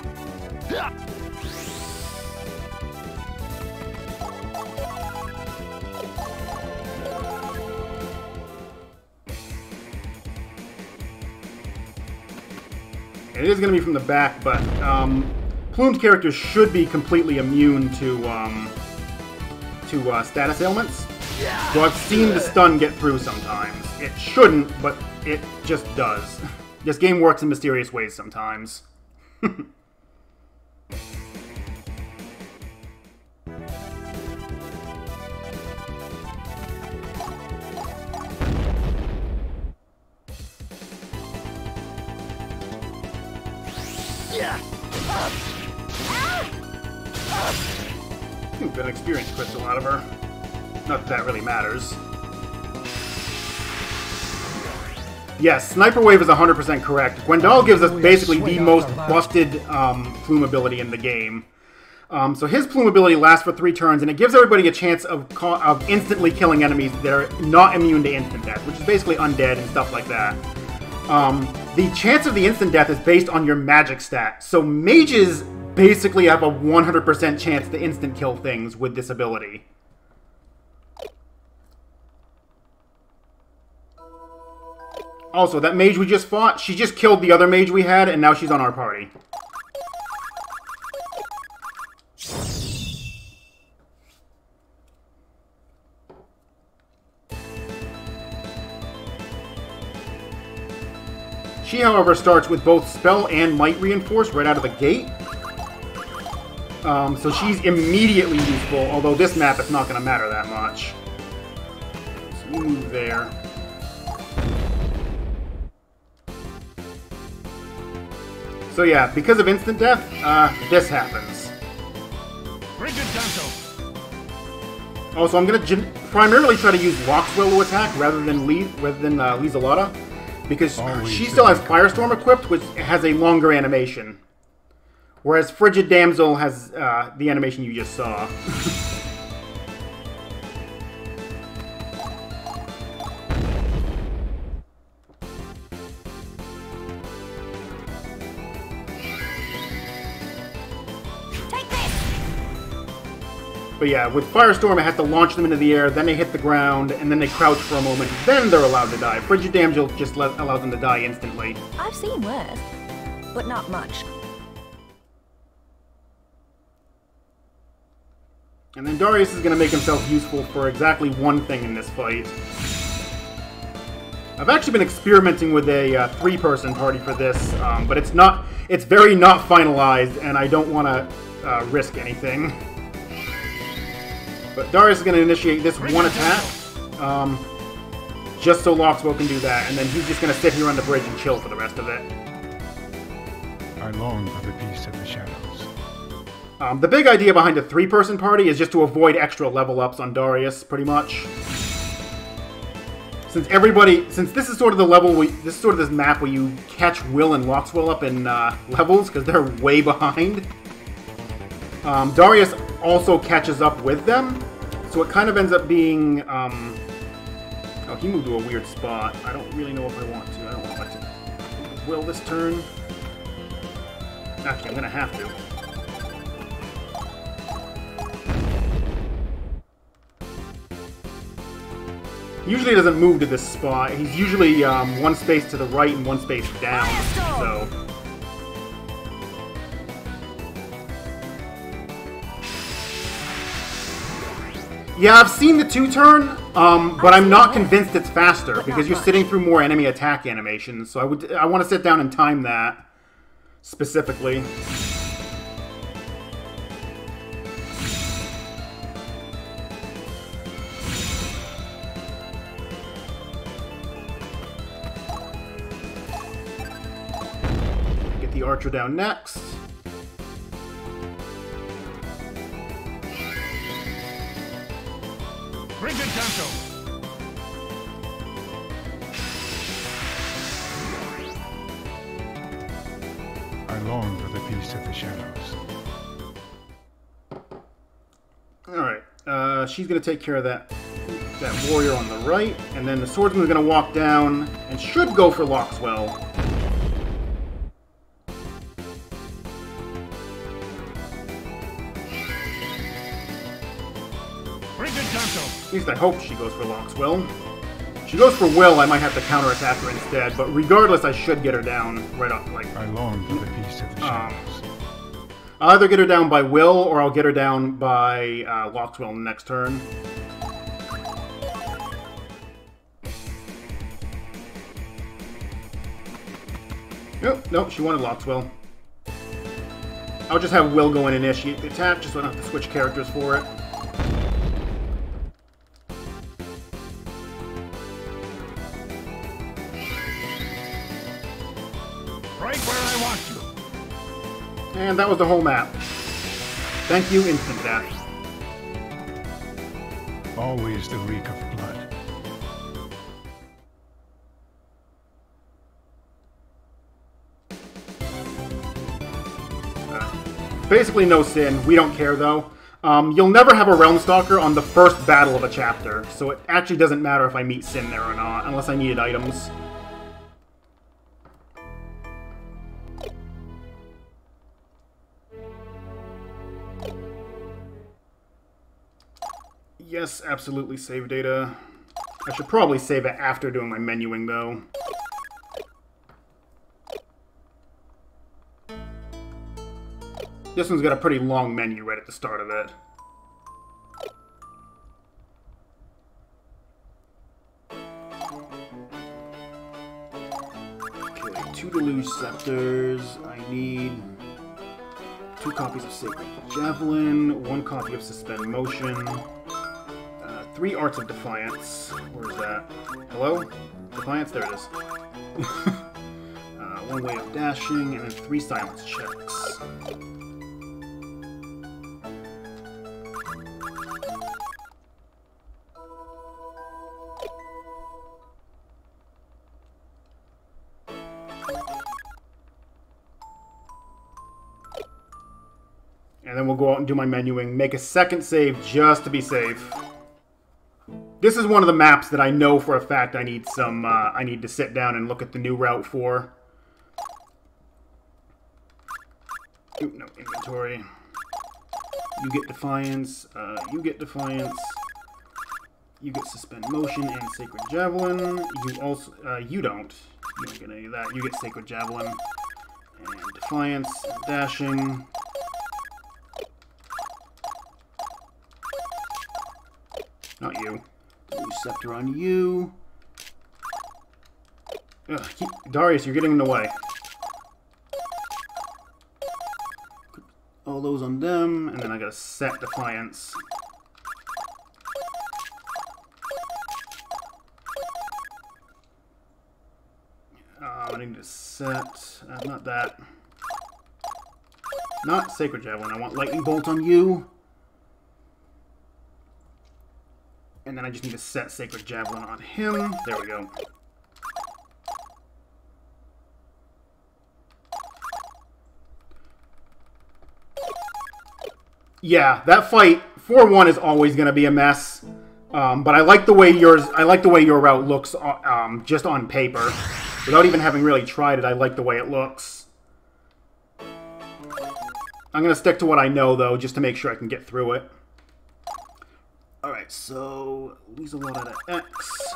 S1: It is going to be from the back, but Plume's character should be completely immune to status ailments. So I've seen the stun get through sometimes. It shouldn't, but it just does. This game works in mysterious ways sometimes. Ooh, got an experience crystal out of her. Not that that really matters. Yes, Sniper Wave is 100% correct. Gwendal gives us basically the most busted Plume ability in the game. So his Plume ability lasts for 3 turns, and it gives everybody a chance of instantly killing enemies that are not immune to instant death, which is basically undead and stuff like that. The chance of the instant death is based on your magic stat, so mages basically have a 100% chance to instant kill things with this ability. Also, that mage we just fought, she just killed the other mage we had, and now she's on our party. She, however, starts with both Spell and Might Reinforce right out of the gate. So she's immediately useful, although this map it's not going to matter that much. So we move there. So yeah, because of instant death, this happens.
S6: Frigid Danto.
S1: Also, I'm gonna primarily try to use Loxwell to attack rather than Lizelata, because she still has Firestorm equipped, which has a longer animation. Whereas Frigid Damsel has the animation you just saw. But yeah, with Firestorm, I have to launch them into the air, then they hit the ground, and then they crouch for a moment, then they're allowed to die. Frigid Damsel just allows them to die instantly.
S7: I've seen worse, but not much.
S1: And then Darius is going to make himself useful for exactly one thing in this fight. I've actually been experimenting with a three-person party for this, but it's very not finalized, and I don't want to risk anything. But Darius is going to initiate this one attack, just so Loxwell can do that, and then he's just going to sit here on the bridge and chill for the rest of it.
S6: I long for the peace of the shadows.
S1: The big idea behind a three-person party is just to avoid extra level-ups on Darius, pretty much. Since this is sort of the level, this is sort of this map where you catch Will and Loxwell up in levels, because they're way behind. Darius also catches up with them, so it kind of ends up being, oh, he moved to a weird spot. I don't really know if I want to. I don't want to Will this turn. Actually, I'm going to have to. He usually doesn't move to this spot. He's usually one space to the right and one space down, so... Yeah, I've seen the two-turn, but I'm not convinced it's faster, because you're sitting through more enemy attack animations, so I want to sit down and time that, specifically. Get the archer down next.
S6: Frigid Danto. I long for the peace of the shadows.
S1: Alright, she's going to take care of that warrior on the right, and then the swordsman's going to walk down and should go for Loxwell. At least I hope she goes for Loxwell. If she goes for Will, I might have to counterattack her instead, but regardless, I should get her down right off. Like,
S6: I long for the peace of the shadows.
S1: I'll either get her down by Will, or I'll get her down by Loxwell next turn. Nope, she wanted Loxwell. I'll just have Will go and initiate the attack, just so I don't have to switch characters for it.
S6: Right where I want you.
S1: And that was the whole map. Thank you, instant death.
S6: Always the reek of blood.
S1: Basically no sin. We don't care, though. You'll never have a Realmstalker on the first battle of a chapter, so it actually doesn't matter if I meet Sin there or not, unless I needed items. Yes, absolutely save data. I should probably save it after doing my menuing, though. This one's got a pretty long menu right at the start of it. Okay, 2 Deluge Scepters. I need 2 copies of Sacred Javelin, 1 copy of Suspend Motion, 3 Arts of Defiance. Where is that? Hello? Defiance? There it is. one way of dashing, and then 3 silence checks. And then we'll go out and do my menuing. Make a second save just to be safe. This is one of the maps that I know for a fact I need some, I need to sit down and look at the new route for. Ooh, no, inventory. You get Defiance, you get Defiance. You get Suspend Motion and Sacred Javelin. You also, you don't. You don't get any of that. You get Sacred Javelin and Defiance, and Dashing. Not you. Blue Scepter on you. Ugh, Darius, you're getting in the way. All those on them, and then I gotta set Defiance. I need to set... not that. Not Sacred Javelin. I want Lightning Bolt on you. And then I just need to set Sacred Javelin on him. There we go. Yeah, that fight 4-1 is always going to be a mess. But I like the way yours. I like the way your route looks just on paper, without even having really tried it. I like the way it looks. I'm going to stick to what I know though, just to make sure I can get through it. Alright, so Lieselot at an X,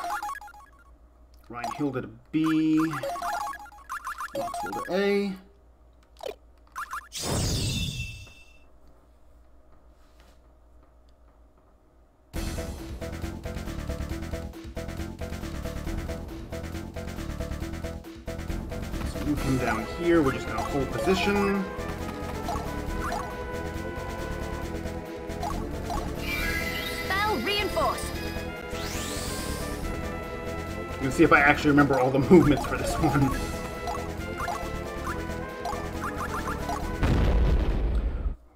S1: Reinhild at a B, Loxwell to A. So move him down here, we're just going to hold position.
S5: Reinforced.
S1: Let's see if I actually remember all the movements for this one.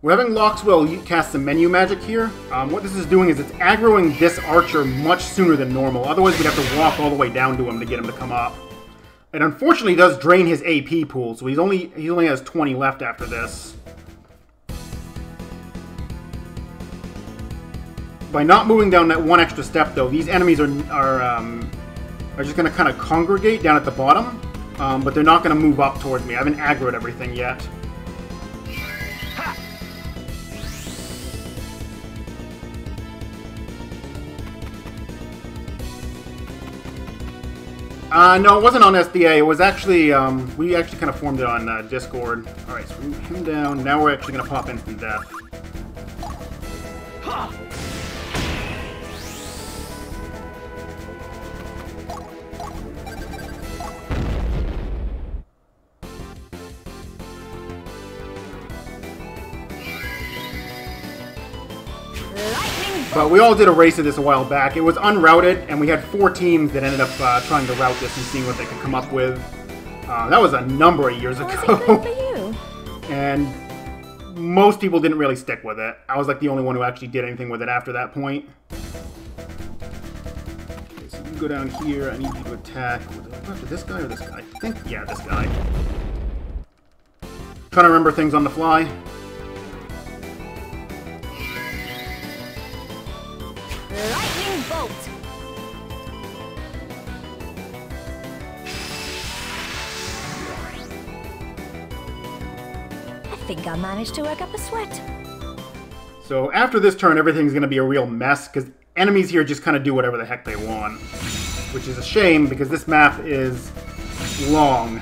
S1: We're having Loxwell cast some menu magic here. What this is doing is it's aggroing this archer much sooner than normal. Otherwise, we'd have to walk all the way down to him to get him to come up. It unfortunately does drain his AP pool, so he only has 20 left after this. By not moving down that one extra step, though, these enemies are just going to kind of congregate down at the bottom, but they're not going to move up towards me. I haven't aggroed everything yet. No, it wasn't on SDA. It was actually, we actually kind of formed it on Discord. Alright, so move him down. Now we're actually going to pop instant death. But we all did a race of this a while back. It was unrouted, and we had 4 teams that ended up trying to route this and seeing what they could come up with. That was a number of years ago.
S7: Was it good for you?
S1: And most people didn't really stick with it. I was like the only one who actually did anything with it after that point. Okay, so you go down here. I need you to attack. After this guy or this guy? I think, yeah, this guy. Trying to remember things on the fly.
S5: Lightning bolt.
S7: I think I managed to work up a sweat.
S1: So after this turn, everything's going to be a real mess, because enemies here just kind of do whatever the heck they want. Which is a shame, because this map is long.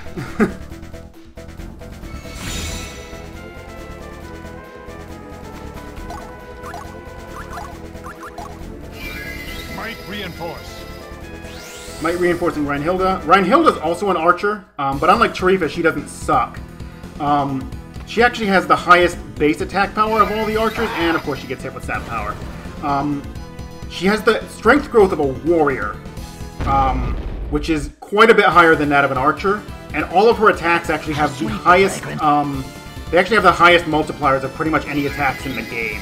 S6: Might reinforce.
S1: Might reinforcing Reinhilda. Reinhilda's also an archer, but unlike Tarifa, she doesn't suck. She actually has the highest base attack power of all the archers, and of course she gets hit with stat power. She has the strength growth of a warrior, which is quite a bit higher than that of an archer, and all of her attacks actually have the highest, they actually have the highest multipliers of pretty much any attacks in the game.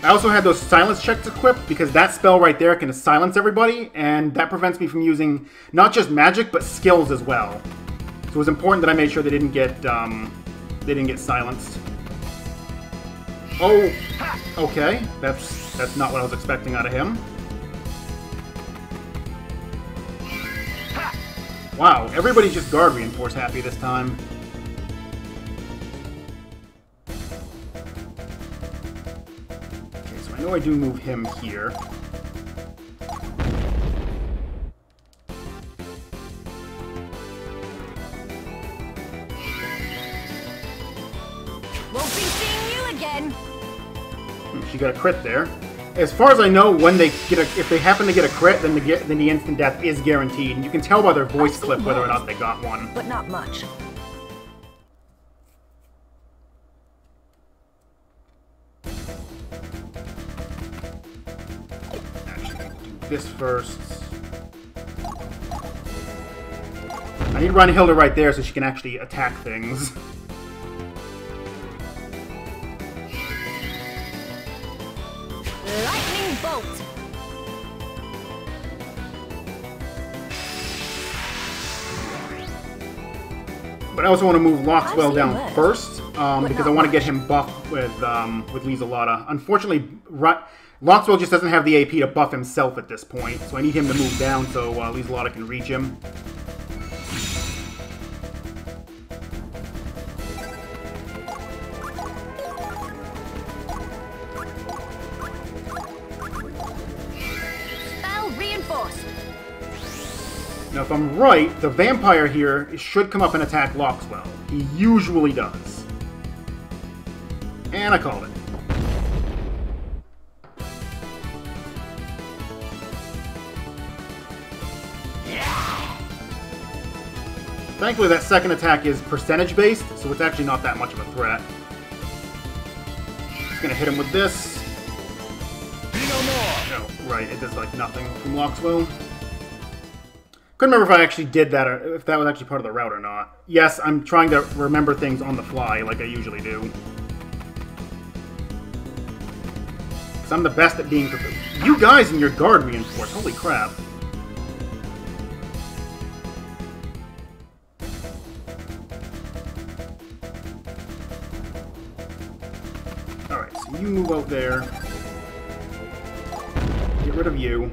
S1: I also had those silence checks equipped because that spell right there can silence everybody, and that prevents me from using not just magic but skills as well. So it was important that I made sure they didn't get silenced. Oh, okay. That's not what I was expecting out of him. Wow, everybody's just guard reinforce happy this time. I know I do move him here.
S5: Won't be seeing you again.
S1: She got a crit there. As far as I know, when they get if they happen to get a crit, then the instant death is guaranteed. And you can tell by their voice clip whether or not they got one.
S7: But not much.
S1: This first. I need Handheld right there so she can actually attack things.
S5: Lightning bolt.
S1: But I also want to move Loxwell down
S7: worse.
S1: first because I want to get him buffed with Lieselada. Unfortunately, Loxwell just doesn't have the AP to buff himself at this point, so I need him to move down so Lieselada can reach him.
S5: Spell reinforced.
S1: Now, if I'm right, the vampire here should come up and attack Loxwell. He usually does. And I called it. Thankfully, that second attack is percentage-based, so it's actually not that much of a threat. Just gonna hit him with this. Oh, right, it does, like, nothing from Loxwell. Couldn't remember if I actually did that, or if that was actually part of the route or not. Yes, I'm trying to remember things on the fly, like I usually do. Because I'm the best at being prepared. You guys and your guard reinforce, holy crap. Alright, so you move out there. Get rid of you.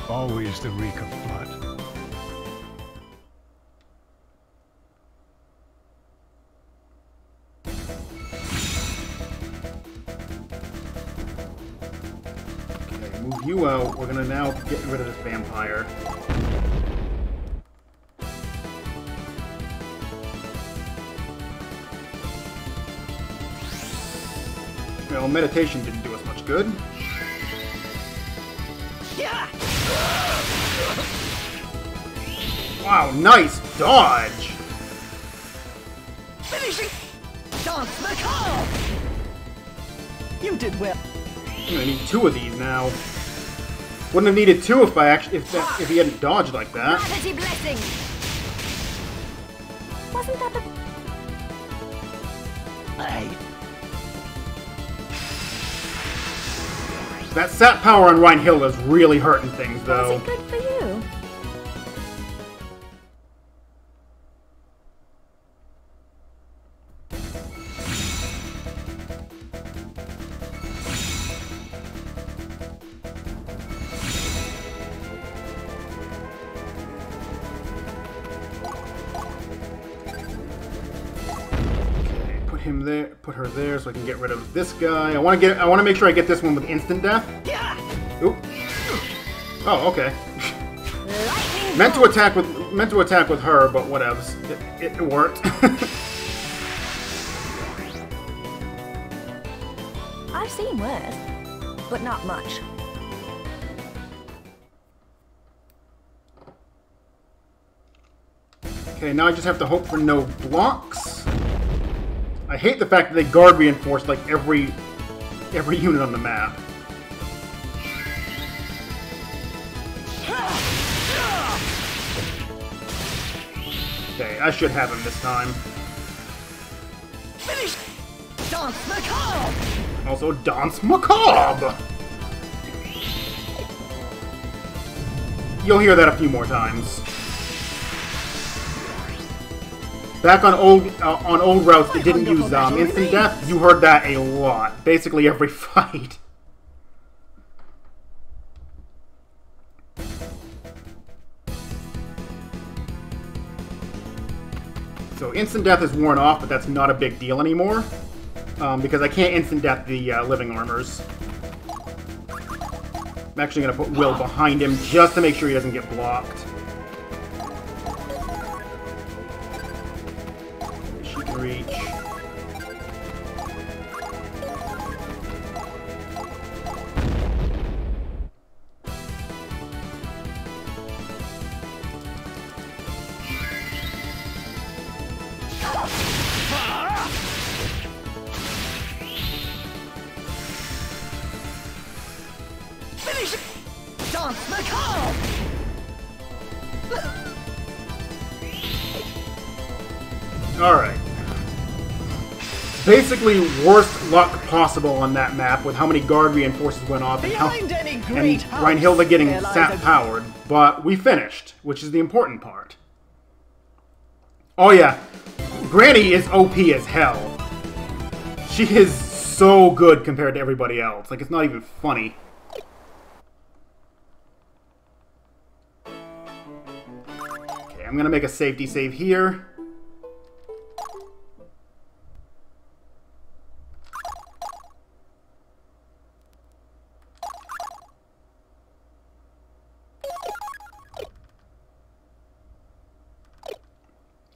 S6: Always the reek of blood.
S1: Okay, move you out. We're gonna now get rid of this vampire. Well, meditation didn't do us much good. Wow, nice dodge!
S4: Finishing! Dance macabre! You did well.
S1: I'm gonna need two of these now. Wouldn't have needed two if if he hadn't dodged like that.
S5: Gravity blessing.
S7: Wasn't that the...
S1: That sat power on Handheld is really hurting things, though.
S7: Was it good for you?
S1: Put him there, put her there, so I can get rid of this guy. I want to make sure I get this one with instant death. Oop. Oh, okay. meant to attack with her, but whatevs. It worked.
S7: I've seen worse, but not much.
S1: Okay, now I just have to hope for no blocks. I hate the fact that they guard reinforce like every unit on the map. Okay, I should have him this time.
S4: Finish! Dance Macabre!
S1: Also, Dance Macabre! You'll hear that a few more times. Back on old routes that didn't use instant death, you heard that a lot. Basically every fight. So instant death is worn off, but that's not a big deal anymore. Because I can't instant death the living armors. I'm actually going to put Will behind him just to make sure he doesn't get blocked. She can reach.
S4: Finish! Dance Macabre!
S1: Alright. Basically, worst luck possible on that map with how many guard reinforcements went off and Handheld getting sap-powered, but we finished, which is the important part. Oh yeah, Granny is OP as hell. She is so good compared to everybody else. Like, it's not even funny. Okay, I'm gonna make a safety save here.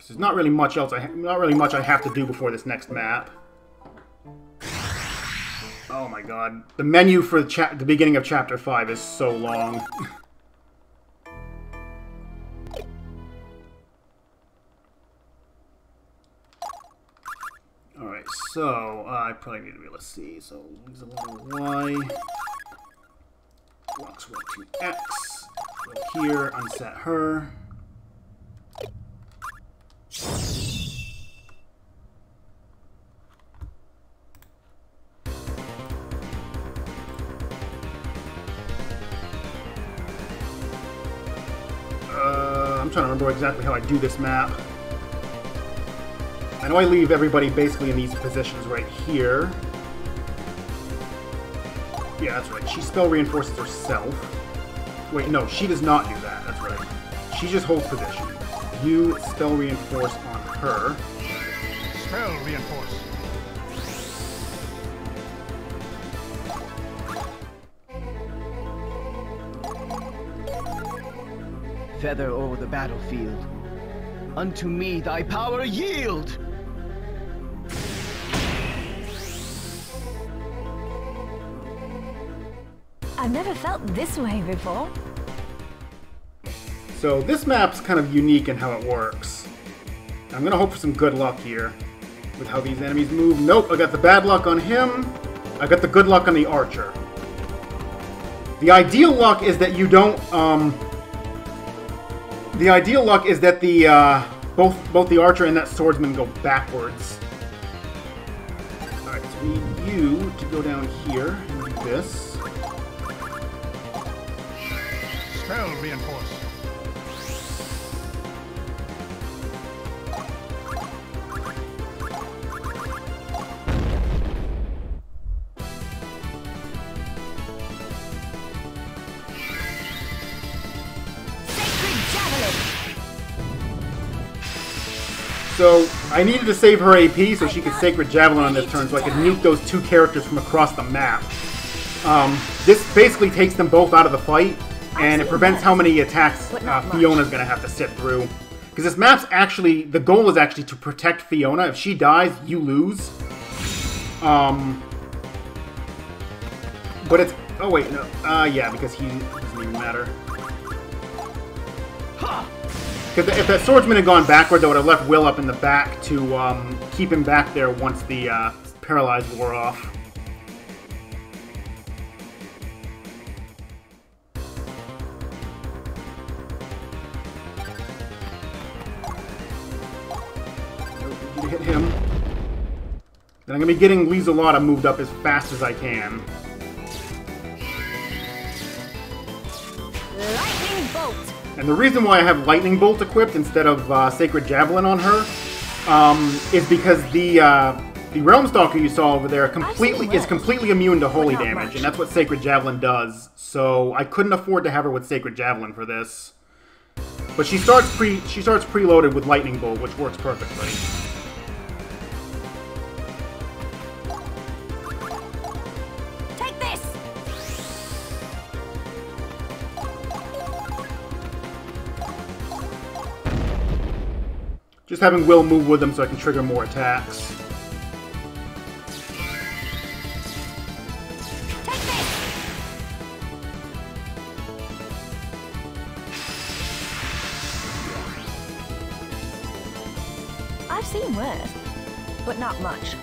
S1: There's not really much else. Not really much I have to do before this next map. Oh my god, the menu for the beginning of Chapter 5 is so long. All right, so I probably need to be able to see. So use a little Y. Blocks roll to X. Go here, unset her. I'm trying to remember exactly how I do this map. I know I leave everybody basically in these positions right here. Yeah, that's right. She spell reinforces herself. Wait, no, she does not do that. That's right. She just holds position. You spell reinforce on her.
S6: Spell reinforce.
S4: Feather o'er the battlefield. Unto me thy power yield!
S7: I've never felt this way before.
S1: So this map's kind of unique in how it works. I'm gonna hope for some good luck here with how these enemies move. Nope, I got the bad luck on him. I got the good luck on the archer. The ideal luck is that you don't, the ideal luck is that the, both the archer and that swordsman go backwards. Alright, so we need you to go down here and do this.
S6: Spell reinforce.
S1: So, I needed to save her AP so she could Sacred Javelin on this turn so I could nuke those two characters from across the map. This basically takes them both out of the fight, and it prevents how many attacks Fiona's going to have to sit through. Because this map's actually, the goal is actually to protect Fiona. If she dies, you lose. But it's, oh wait, no, yeah, because he doesn't even matter. Because if that swordsman had gone backward, that would have left Will up in the back to keep him back there once the paralyze wore off. You hit him. Then I'm going to be getting Lizelata moved up as fast as I can.
S5: Lightning bolt.
S1: And the reason why I have Lightning Bolt equipped instead of Sacred Javelin on her is because the Realm Stalker you saw over there is completely immune to holy damage, and that's what Sacred Javelin does. So I couldn't afford to have her with Sacred Javelin for this. But she starts preloaded with Lightning Bolt, which works perfectly.
S5: Take this.
S1: Just having Will move with them so I can trigger more attacks.
S5: Take this.
S7: I've seen worse, but not much.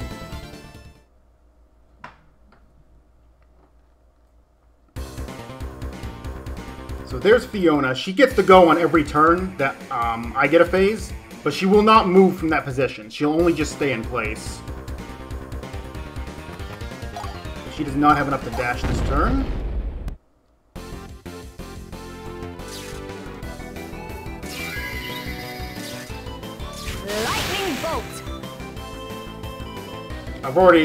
S1: So there's Fiona. She gets to go on every turn that I get a phase, but she will not move from that position. She'll only just stay in place. She does not have enough to dash this turn.
S5: Lightning bolt.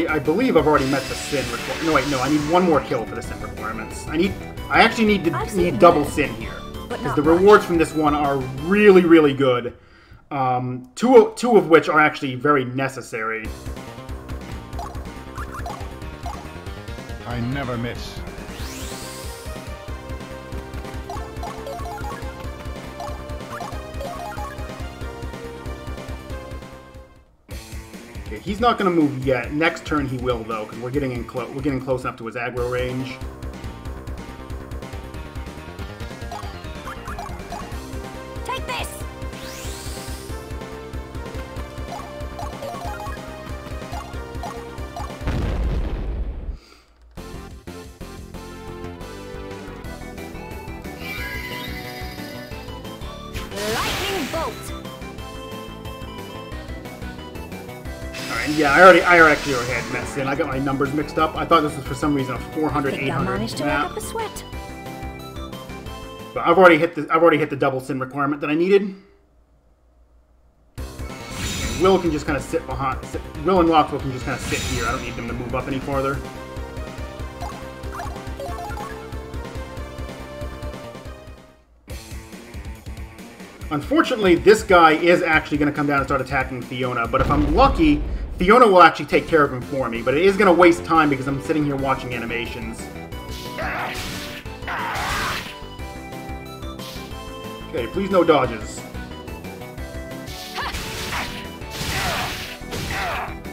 S1: I believe I've already met the sin requirement. No, wait, no, I need one more kill for the sin requirements. I actually need double sin here. Because the rewards from this one are really, really good. Two of which are actually very necessary.
S6: I never miss.
S1: Okay, he's not going to move yet. Next turn he will though, because we're getting close enough to his aggro range.
S5: Take this. Lightning bolt.
S1: Alright, yeah, I actually already had met sin. I got my numbers mixed up. I thought this was for some reason a 400,
S7: Think they'll
S1: 800
S7: manage to
S1: map.
S7: work up a sweat.
S1: But I've already hit the double sin requirement that I needed. And Will can just kind of sit behind. Will and Rockwell can just kind of sit here. I don't need them to move up any farther. Unfortunately, this guy is actually going to come down and start attacking Fiona. But if I'm lucky, Fiona will actually take care of him for me. But it is going to waste time because I'm sitting here watching animations. Okay, please no dodges.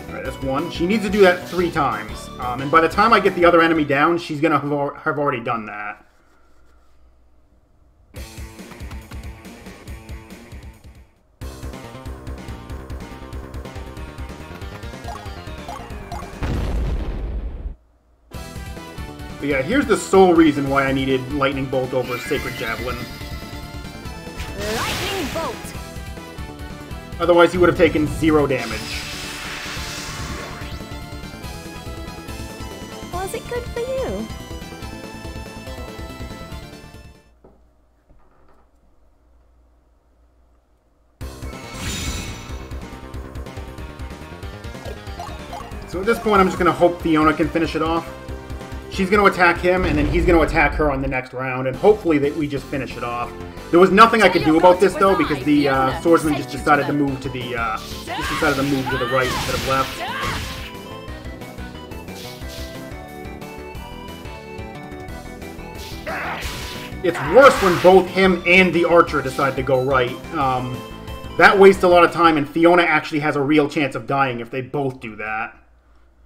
S1: Alright, that's one. She needs to do that 3 times. And by the time I get the other enemy down, she's going to have already done that. But yeah, here's the sole reason why I needed Lightning Bolt over Sacred Javelin.
S5: Lightning bolt.
S1: Otherwise, he would have taken 0 damage.
S7: Was it good for you?
S1: So at this point, I'm just going to hope Fiona can finish it off. She's going to attack him, and then he's going to attack her on the next round, and hopefully that we just finish it off. There was nothing I could do about this though, because the swordsman just decided to move to the right instead of left. It's worse when both him and the archer decide to go right. That wastes a lot of time, and Fiona actually has a real chance of dying if they both do that.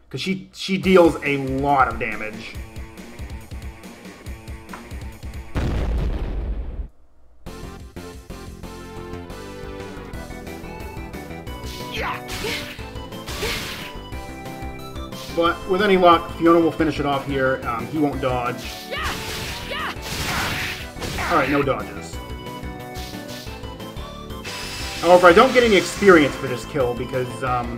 S1: Because she deals a lot of damage. But with any luck, Fiona will finish it off here. He won't dodge. Alright, no dodges. However, I don't get any experience for this kill because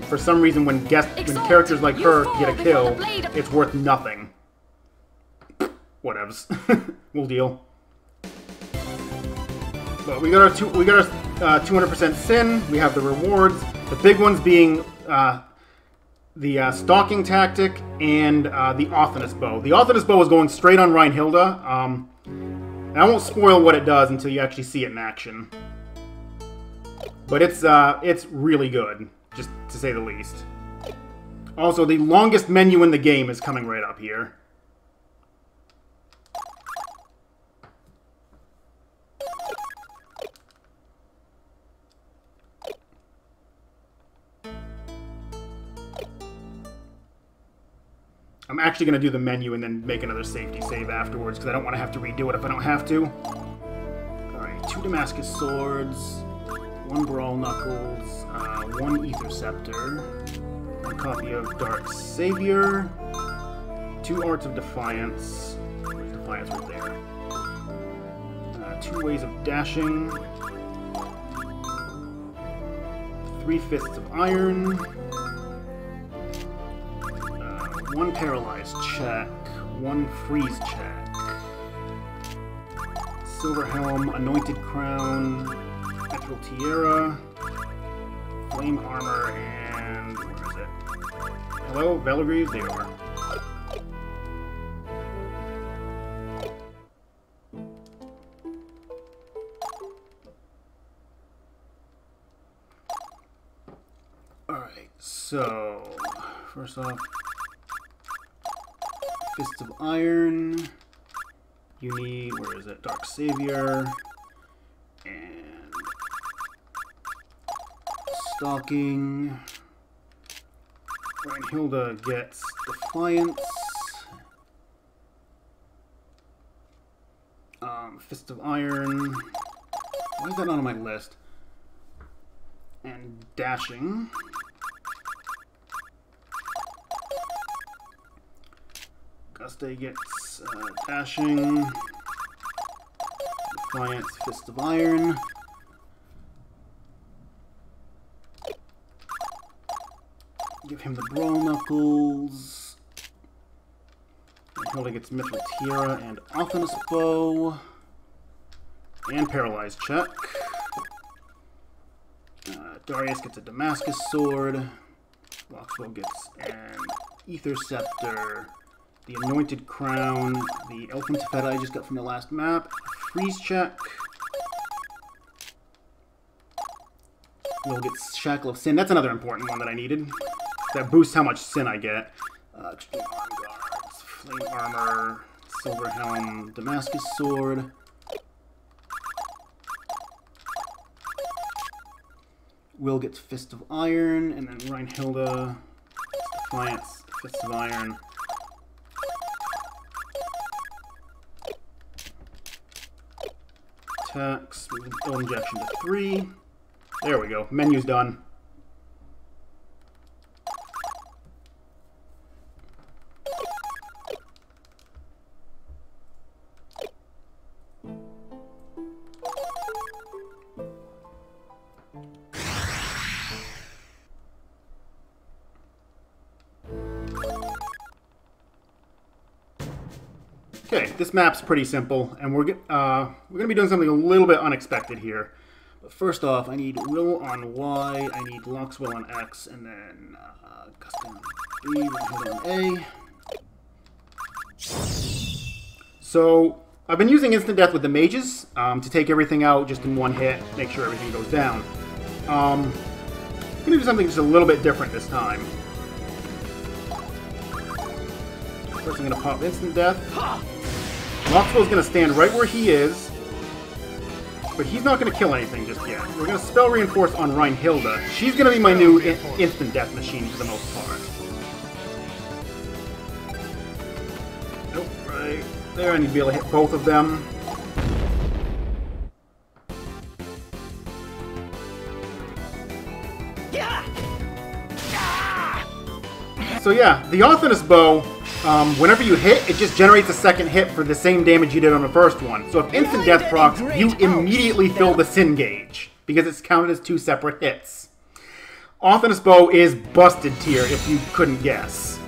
S1: for some reason when characters like her get a kill, it's worth nothing. Whatevs. We'll deal. But we got our 200% sin. We have the rewards. The big ones being the stalking tactic and the Othinus bow. The Othinus bow is going straight on Reinhilda. And I won't spoil what it does until you actually see it in action. But it's really good, just to say the least. Also, the longest menu in the game is coming right up here. I'm actually going to do the menu and then make another safety save afterwards, because I don't want to have to redo it if I don't have to. Alright, 2 Damascus Swords, 1 Brawl Knuckles, 1 Ether Scepter, 1 copy of Dark Savior, 2 Arts of Defiance. Where's Defiance? Right there. 2 Ways of Dashing, 3 Fists of Iron, 1 Paralyzed check, 1 Freeze check, Silver Helm, Anointed Crown, Ethereal Tiara, Flame Armor, and where is it? Hello, Valkyrie? There you are. Alright, so first off, Fists of Iron, you need, where is it, Dark Savior, and Stalking. Reinhilda gets Defiance, Fist of Iron, why is that not on my list, and Dashing. Guste gets Dashing, Defiance, Fist of Iron. Give him the Brawl Knuckles. Hilda gets Mithril Tiara and Othinus Bow. And Paralyzed check. Darius gets a Damascus Sword. Loxwell gets an Ether Scepter. The Anointed Crown, the Elfin Tefeta I just got from the last map, Freeze check. We'll get Shackle of Sin. That's another important one that I needed. That boosts how much sin I get. Extreme Arm Guards, Flame Armor, Silver Helm, Damascus Sword. Will gets Fist of Iron, and then Reinhilda, Defiance, Fist of Iron. Attacks, Ill Injection to 3. There we go. Menu's done. Okay, this map's pretty simple, and we're gonna be doing something a little bit unexpected here. But first off, I need Will on Y, I need Loxwell on X, and then Guste on B, Reinhilda on A. So I've been using instant death with the mages to take everything out just in one hit, make sure everything goes down. I'm gonna do something just a little bit different this time. First, I'm gonna pop instant death. Loxwell's gonna stand right where he is, but he's not gonna kill anything just yet. We're gonna spell reinforce on Reinhilda. She's gonna be my new instant death machine for the most part. Nope, right there. I need to be able to hit both of them. So yeah, the Arthenis bow, whenever you hit, it just generates a second hit for the same damage you did on the first one. So if instant death procs, you immediately fill the sin gauge, because it's counted as 2 separate hits. Arthenis bow is busted tier, if you couldn't guess.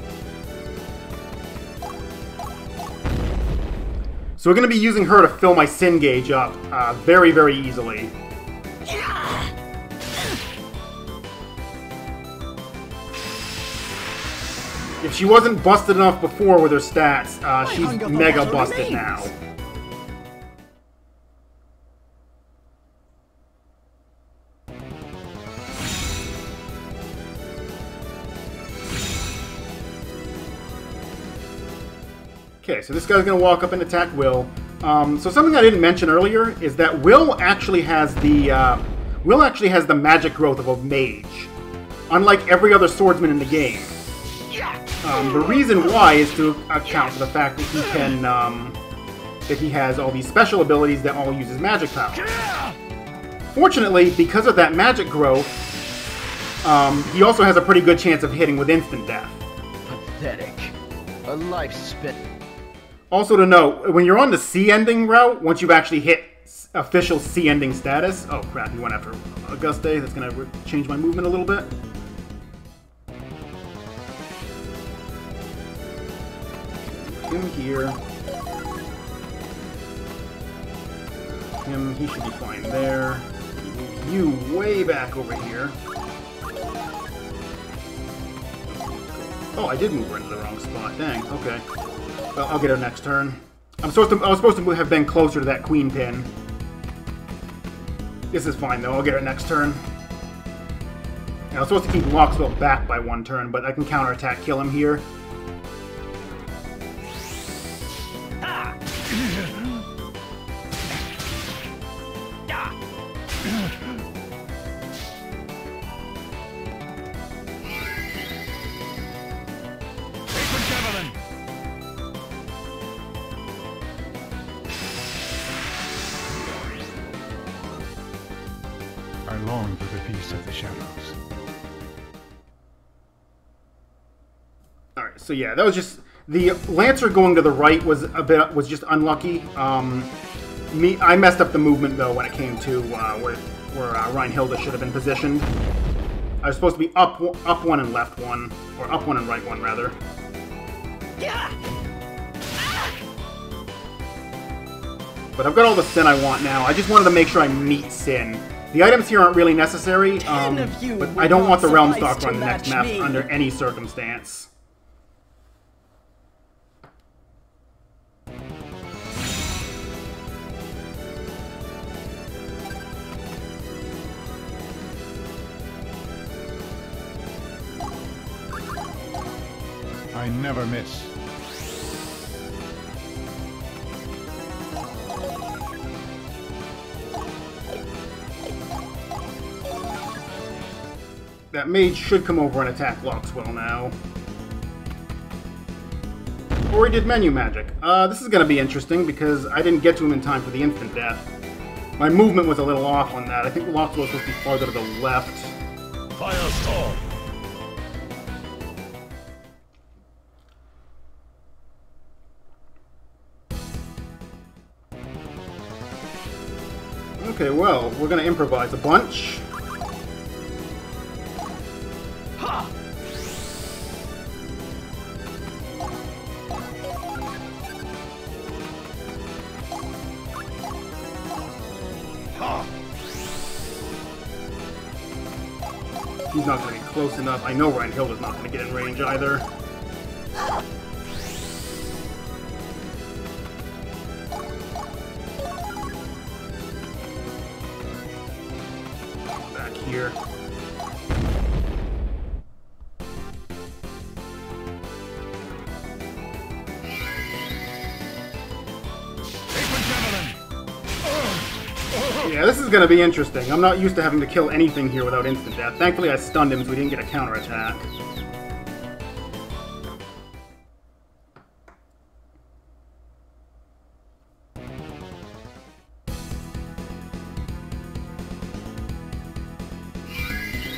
S1: So we're going to be using her to fill my sin gauge up very, very easily. If she wasn't busted enough before with her stats, she's mega busted now. Okay, so this guy's gonna walk up and attack Will. So something I didn't mention earlier is that Will actually has the magic growth of a mage, unlike every other swordsman in the game. The reason why is to account for the fact that he can, that he has all these special abilities that all uses magic power. Fortunately, because of that magic growth, he also has a pretty good chance of hitting with instant death.
S4: Pathetic. A life spent.
S1: Also to note, when you're on the C ending route, once you've actually hit official C ending status, oh crap, he went after Auguste. That's gonna change my movement a little bit. Him here. Him, he should be fine there. You way back over here. Oh, I did move her into the wrong spot. Dang. Okay. Well, I'll get her next turn. I was supposed to have been closer to that queen pin. This is fine though. I'll get her next turn. And I was supposed to keep Locksville back by 1 turn, but I can counterattack, kill him here.
S6: I long for the peace of the shadows.
S1: Alright, so yeah, that was just... The Lancer going to the right was just unlucky. I messed up the movement though when it came to where Reinhilde should have been positioned. I was supposed to be up 1 and left 1, or up 1 and right 1 rather. But I've got all the Sin I want now. I just wanted to make sure I meet Sin. The items here aren't really necessary, but I don't want the Realm Stalker on the next map under any circumstance.
S6: I never miss.
S1: That mage should come over and attack Lockswell now. Or he did menu magic. This is going to be interesting because I didn't get to him in time for the instant death. My movement was a little off on that. I think Lockswell was supposed to be farther to the left.
S2: Firestorm!
S1: Okay, well, we're going to improvise a bunch. He's not going to be close enough. I know Reinhilde is not going to get in range either. Back here. Yeah, this is going to be interesting. I'm not used to having to kill anything here without instant death. Thankfully I stunned him so we didn't get a counterattack.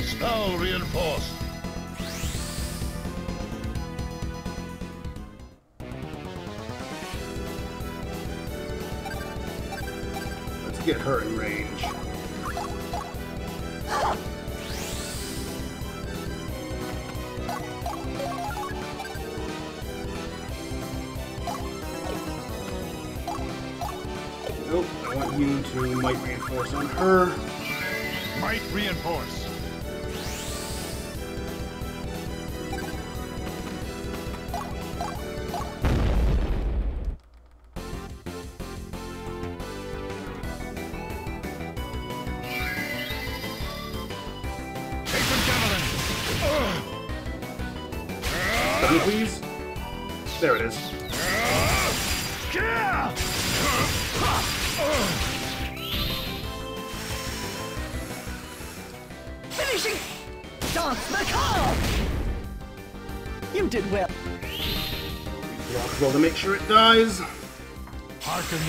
S2: Spell reinforced.
S1: get her in range. Nope, I want you to might reinforce on her.
S6: Might reinforce.
S1: Done, please. There it is.
S4: Finishing! Dance the call! You did well.
S1: Block as well to make sure it dies.
S6: Hearken.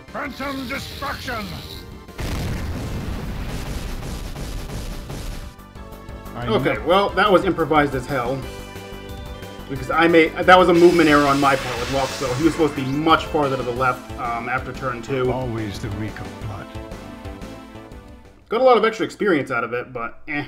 S6: Phantom destruction!
S1: Okay, well, that was improvised as hell. Because that was a movement error on my part with Loxo. He was supposed to be much farther to the left after turn 2.
S6: Always the reek of blood.
S1: Got a lot of extra experience out of it, but eh.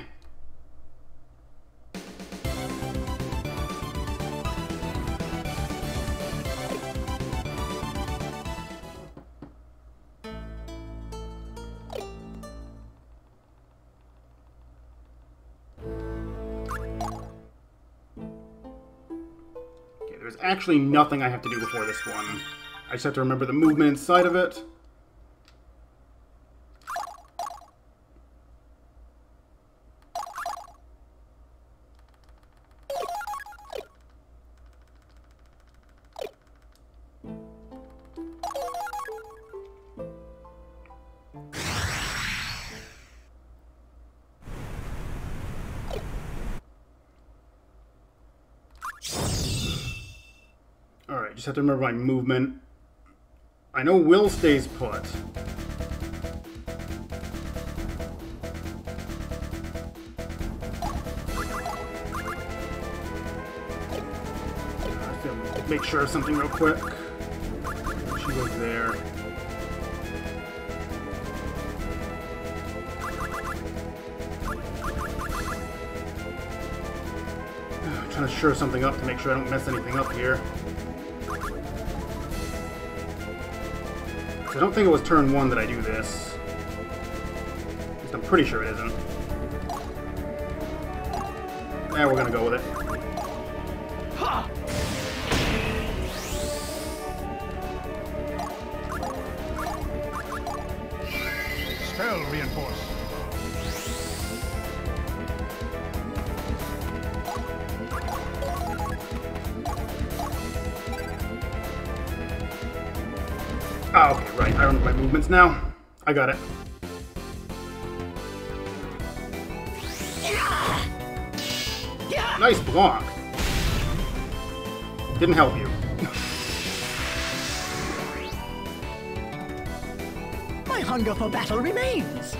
S1: There's actually nothing I have to do before this one. I just have to remember the movement inside of it. Alright, just have to remember my movement. I know Will stays put. I have to make sure of something real quick. She goes there. I'm trying to shore something up to make sure I don't mess anything up here. I don't think it was turn 1 that I do this. At least I'm pretty sure it isn't. Yeah, we're gonna go with it.
S6: Spell reinforce.
S1: Oh, okay, right. I remember my movements now. I got it. Nice block. Didn't help you.
S4: My hunger for battle remains.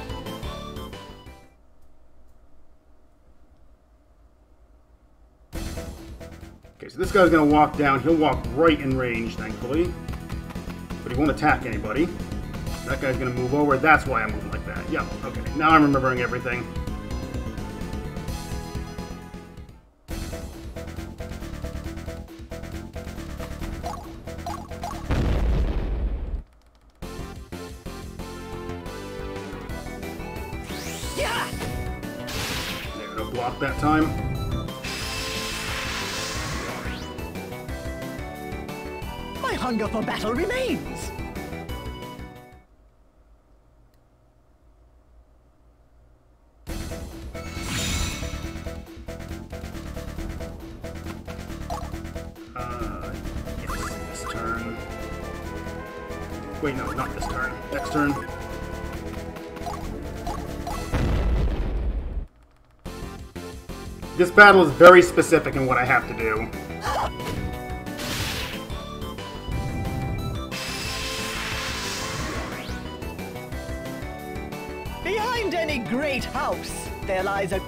S1: Okay, so this guy's gonna walk down. He'll walk right in range, thankfully. But he won't attack anybody. That guy's gonna move over. That's why I'm moving like that. Yeah, okay. Now I'm remembering everything. There, no block that time.
S4: My hunger for battle remains.
S1: Yes, this turn. Wait, no, not this turn. Next turn. This battle is very specific in what I have to do.
S4: Behind any great house, there lies a...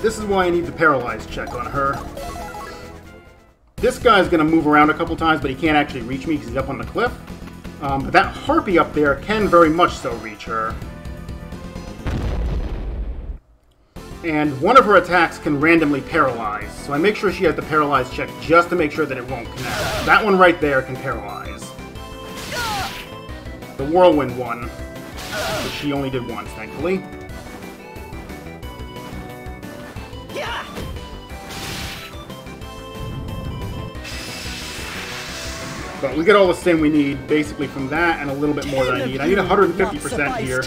S1: this is why I need the paralyzed check on her. This guy's going to move around a couple times, but he can't actually reach me because he's up on the cliff. But that harpy up there can very much so reach her. And one of her attacks can randomly paralyze. So I make sure she has the paralyzed check just to make sure that it won't connect. That one right there can paralyze. The whirlwind one, which she only did once, thankfully. But we get all the sin we need, basically, from that, and a little bit more than I need. I need 150% here.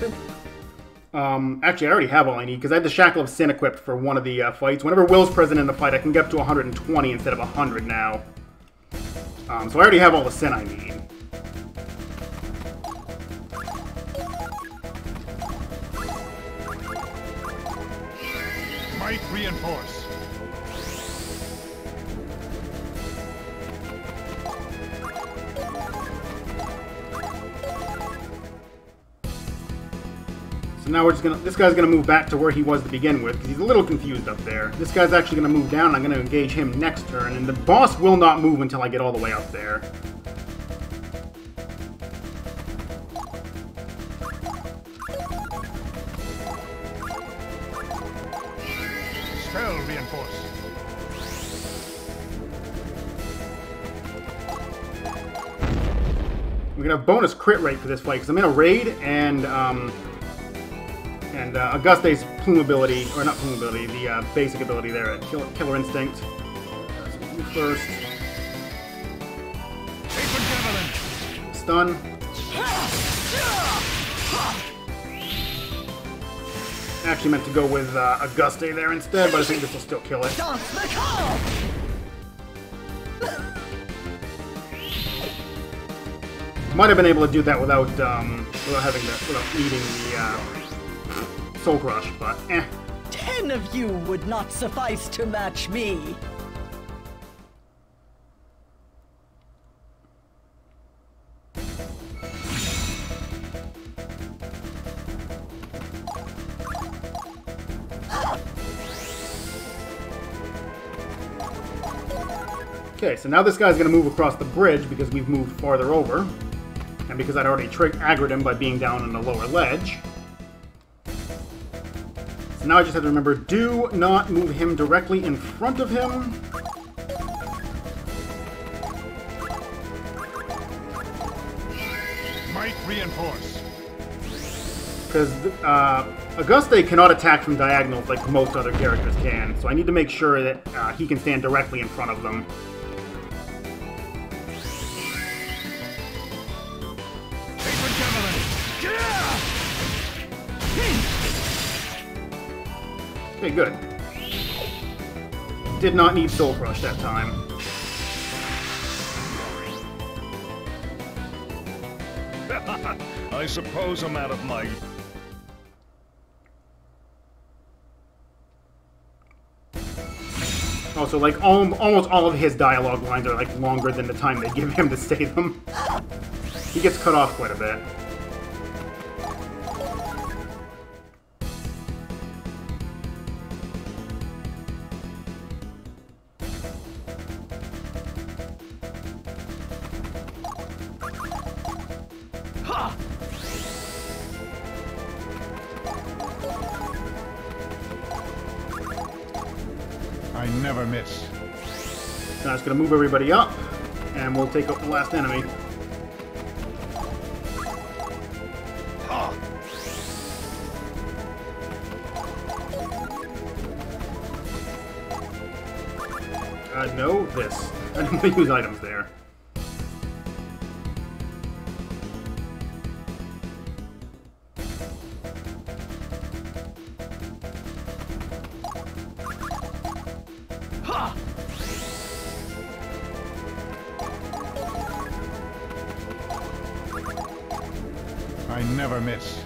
S1: Actually, I already have all I need, because I had the Shackle of Sin equipped for one of the fights. Whenever Will's present in the fight, I can get up to 120 instead of 100 now. So I already have all the sin I need.
S2: Might reinforce.
S1: So now we're just gonna. This guy's gonna move back to where he was to begin with, because he's a little confused up there. This guy's actually gonna move down. I'm gonna engage him next turn, and the boss will not move until I get all the way up there.
S2: Spell reinforce.
S1: We're gonna have bonus crit rate for this fight because I'm in a raid, and Auguste's Plume ability, or not Plume ability, the basic ability there, Killer Instinct. So you first. Stun. Actually meant to go with Auguste there instead, but I think this will still kill it. Might have been able to do that without needing the Soul Crush, but eh.
S8: 10 of you would not suffice to match me.
S1: Okay, so now this guy's going to move across the bridge because we've moved farther over. And because I'd already aggroed him by being down on the lower ledge. So now I just have to remember, do not move him directly in front of him.
S2: Might reinforce.
S1: Because Auguste cannot attack from diagonals like most other characters can. So I need to make sure that he can stand directly in front of them. Okay, good. Did not need Soul Crush that time.
S2: I suppose I'm out of might.
S1: Also, like, almost all of his dialogue lines are, like, longer than the time they give him to say them. He gets cut off quite a bit.
S6: I never miss.
S1: Now it's going to move everybody up, and we'll take out the last enemy. No, this. I didn't want to use items there.
S6: I never miss.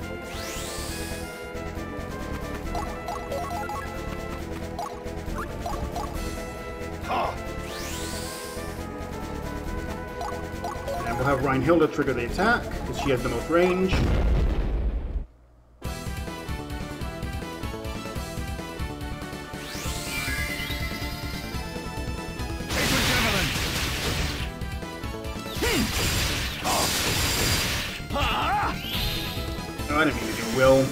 S1: And we'll have Handheld trigger the attack, because she has the most range. Oh, I didn't mean to do will.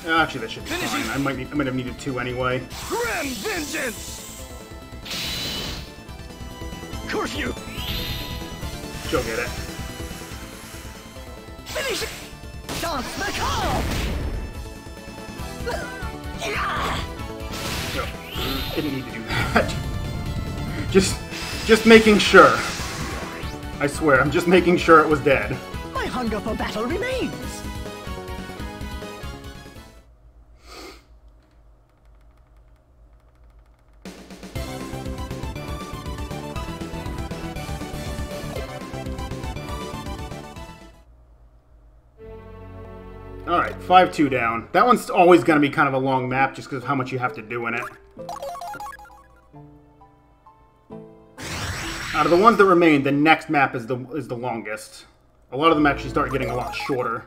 S1: Actually, that should be fine. I might have needed 2 anyway.
S3: Grand vengeance! Curfew!
S1: She'll get it.
S8: Finish it! Dance the call!
S1: No, didn't need to do that. Just making sure. I swear, I'm just making sure it was dead.
S8: My hunger for battle remains.
S1: Alright, 5-2 down. That one's always going to be kind of a long map just because of how much you have to do in it. Out of the ones that remain, the next map is the longest. A lot of them actually start getting a lot shorter.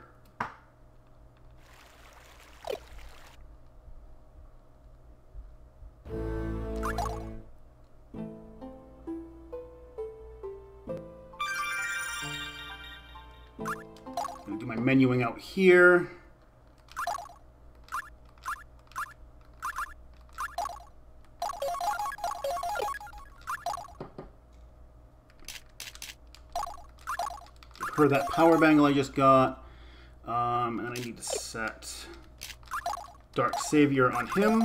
S1: I'm gonna do my menuing out here. For that power bangle I just got, and then I need to set Dark Savior on him.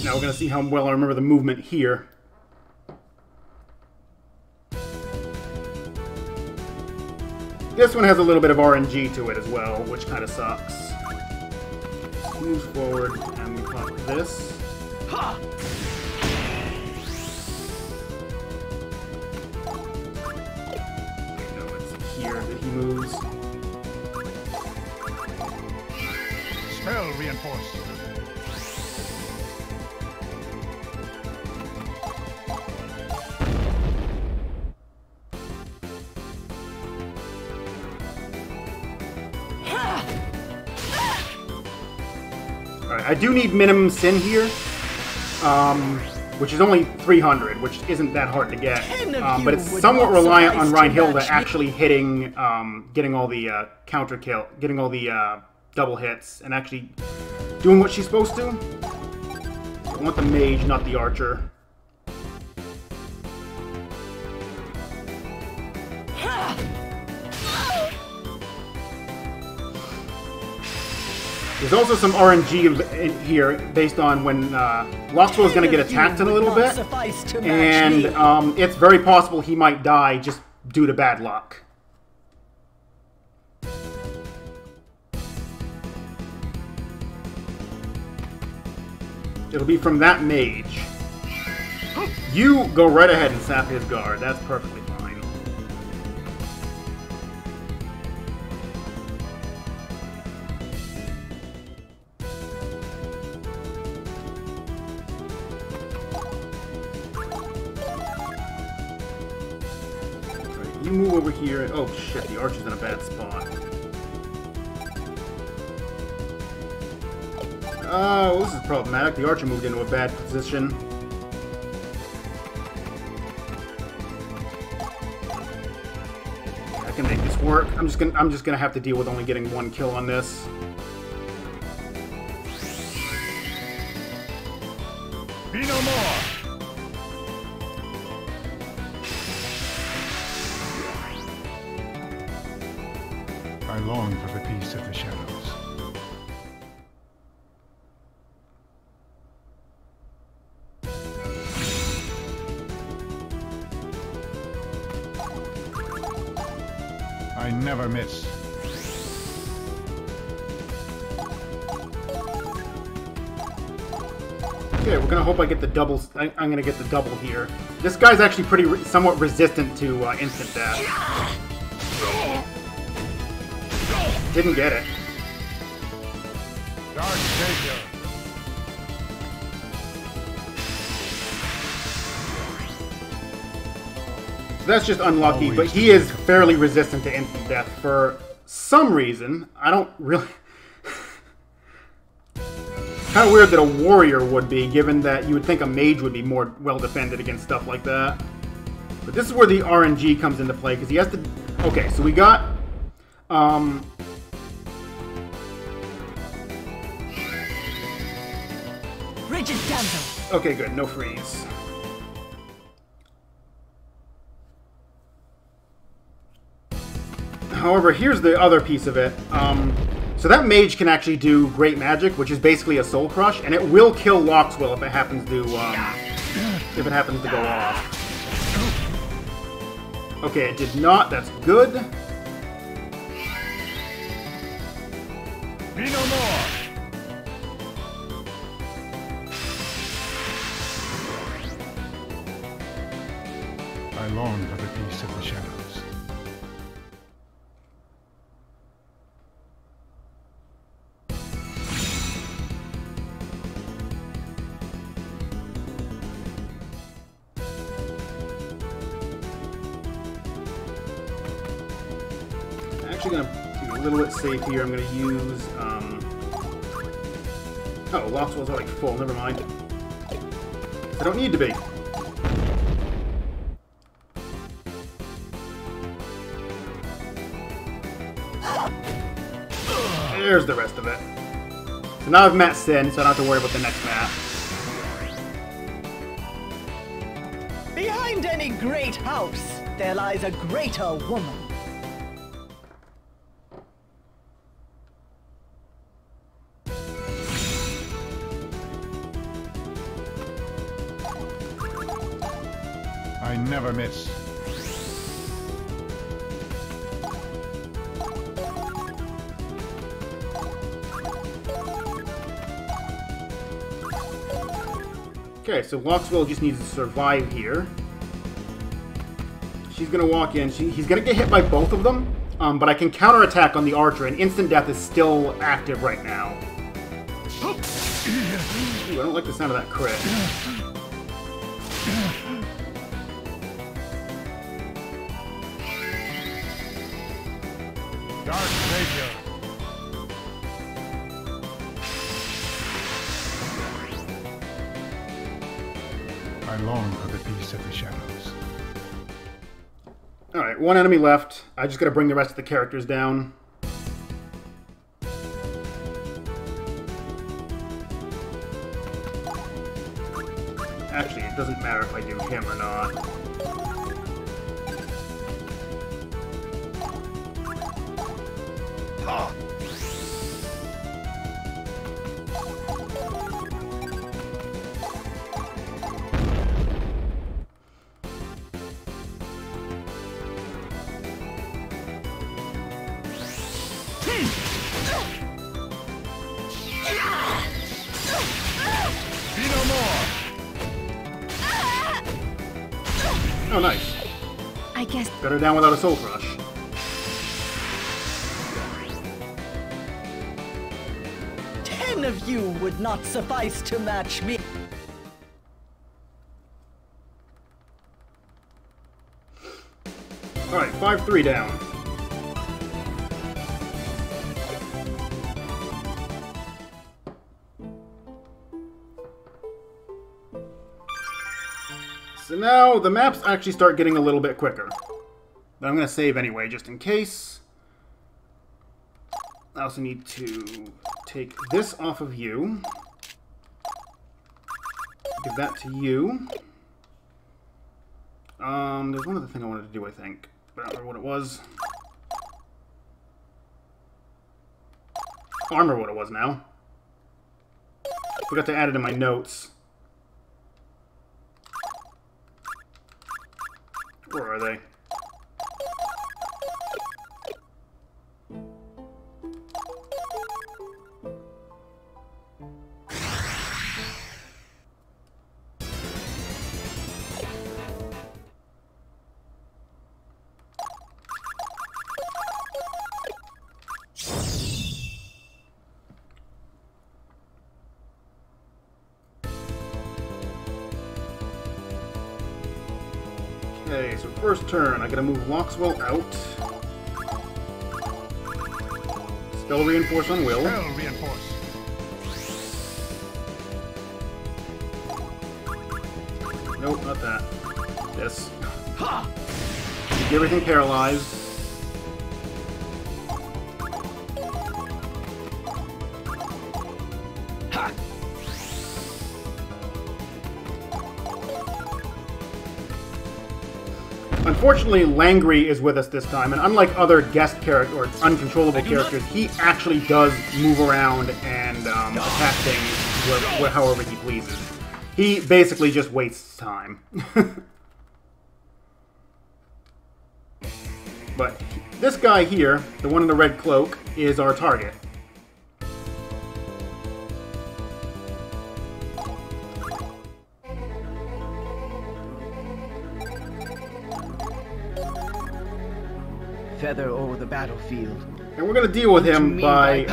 S1: Now we're going to see how well I remember the movement here. This one has a little bit of RNG to it as well, which kind of sucks. Move forward and we pop this. No, it's here that he moves.
S6: Spell reinforced.
S1: Alright, I do need minimum sin here, which is only 300, which isn't that hard to get. But it's somewhat reliant on Handheld actually hitting, getting all the counter kill, getting all the double hits, and actually doing what she's supposed to. I want the mage, not the archer. There's also some RNG in here based on when Loxwell is going to get attacked in a little bit, and it's very possible he might die just due to bad luck. It'll be from that mage. You go right ahead and sap his guard. That's perfectly fine. You move over here. Oh shit, the archer's in a bad spot. Oh, this is problematic. The archer moved into a bad position. I can make this work. I'm just gonna have to deal with only getting 1 kill on this.
S6: Be no more. I long for the peace of the shadows. I never miss.
S1: Okay, we're gonna hope I get the doubles. I'm gonna get the double here. This guy's actually somewhat resistant to instant death. Didn't get it.
S6: Dark Savior.
S1: That's just unlucky, but he is fairly resistant to instant death for some reason. I don't really... Kind of weird that a warrior would be, given that you would think a mage would be more well-defended against stuff like that. But this is where the RNG comes into play, because he has to... Okay, so we got...
S8: Rigid damsel.
S1: Okay, good. No freeze. However, here's the other piece of it. So that mage can actually do great magic, which is basically a soul crush, and it will kill Loxwell if it happens to go off. Okay, it did not. That's good.
S2: Be no more!
S6: I long for the peace of the shadows.
S1: I'm actually going to be a little bit safe here. I'm going to use... Oh, Loxwell's already full. Never mind. I don't need to be. There's the rest of it. So now I've met Sin, so I don't have to worry about the next map.
S8: Behind any great house, there lies a greater woman.
S6: I never miss.
S1: Okay, so Loxwell just needs to survive here. She's gonna walk in. He's gonna get hit by both of them, but I can counterattack on the archer, and instant death is still active right now. Ooh, I don't like the sound of that crit.
S6: Dark Savior. I long for the peace of the shadows.
S1: Alright, one enemy left. I just gotta bring the rest of the characters down. Actually, it doesn't matter if I do him or not.
S2: Be no more!
S1: Oh, nice.
S7: I guess
S1: Got her down without a soul crush.
S8: Ten of you would not suffice to match me.
S1: Alright, 5-3 down. So now the maps actually start getting a little bit quicker. But I'm going to save anyway, just in case. I also need to take this off of you. Give that to you. There's one other thing I wanted to do, I think. But I don't remember what it was. Oh, I remember what it was now. Forgot to add it in my notes. Where are they? Okay, so first turn, I gotta move Loxwell out. Spell Reinforce on Will.
S6: Spell reinforce.
S1: Nope, not that. This. Keep everything paralyzed. Unfortunately, Langry is with us this time, and unlike other guest characters or uncontrollable characters, he actually does move around and attack things however he pleases. He basically just wastes time. But this guy here, the one in the red cloak, is our target.
S4: Feather over the battlefield.
S1: And we're going to deal with him by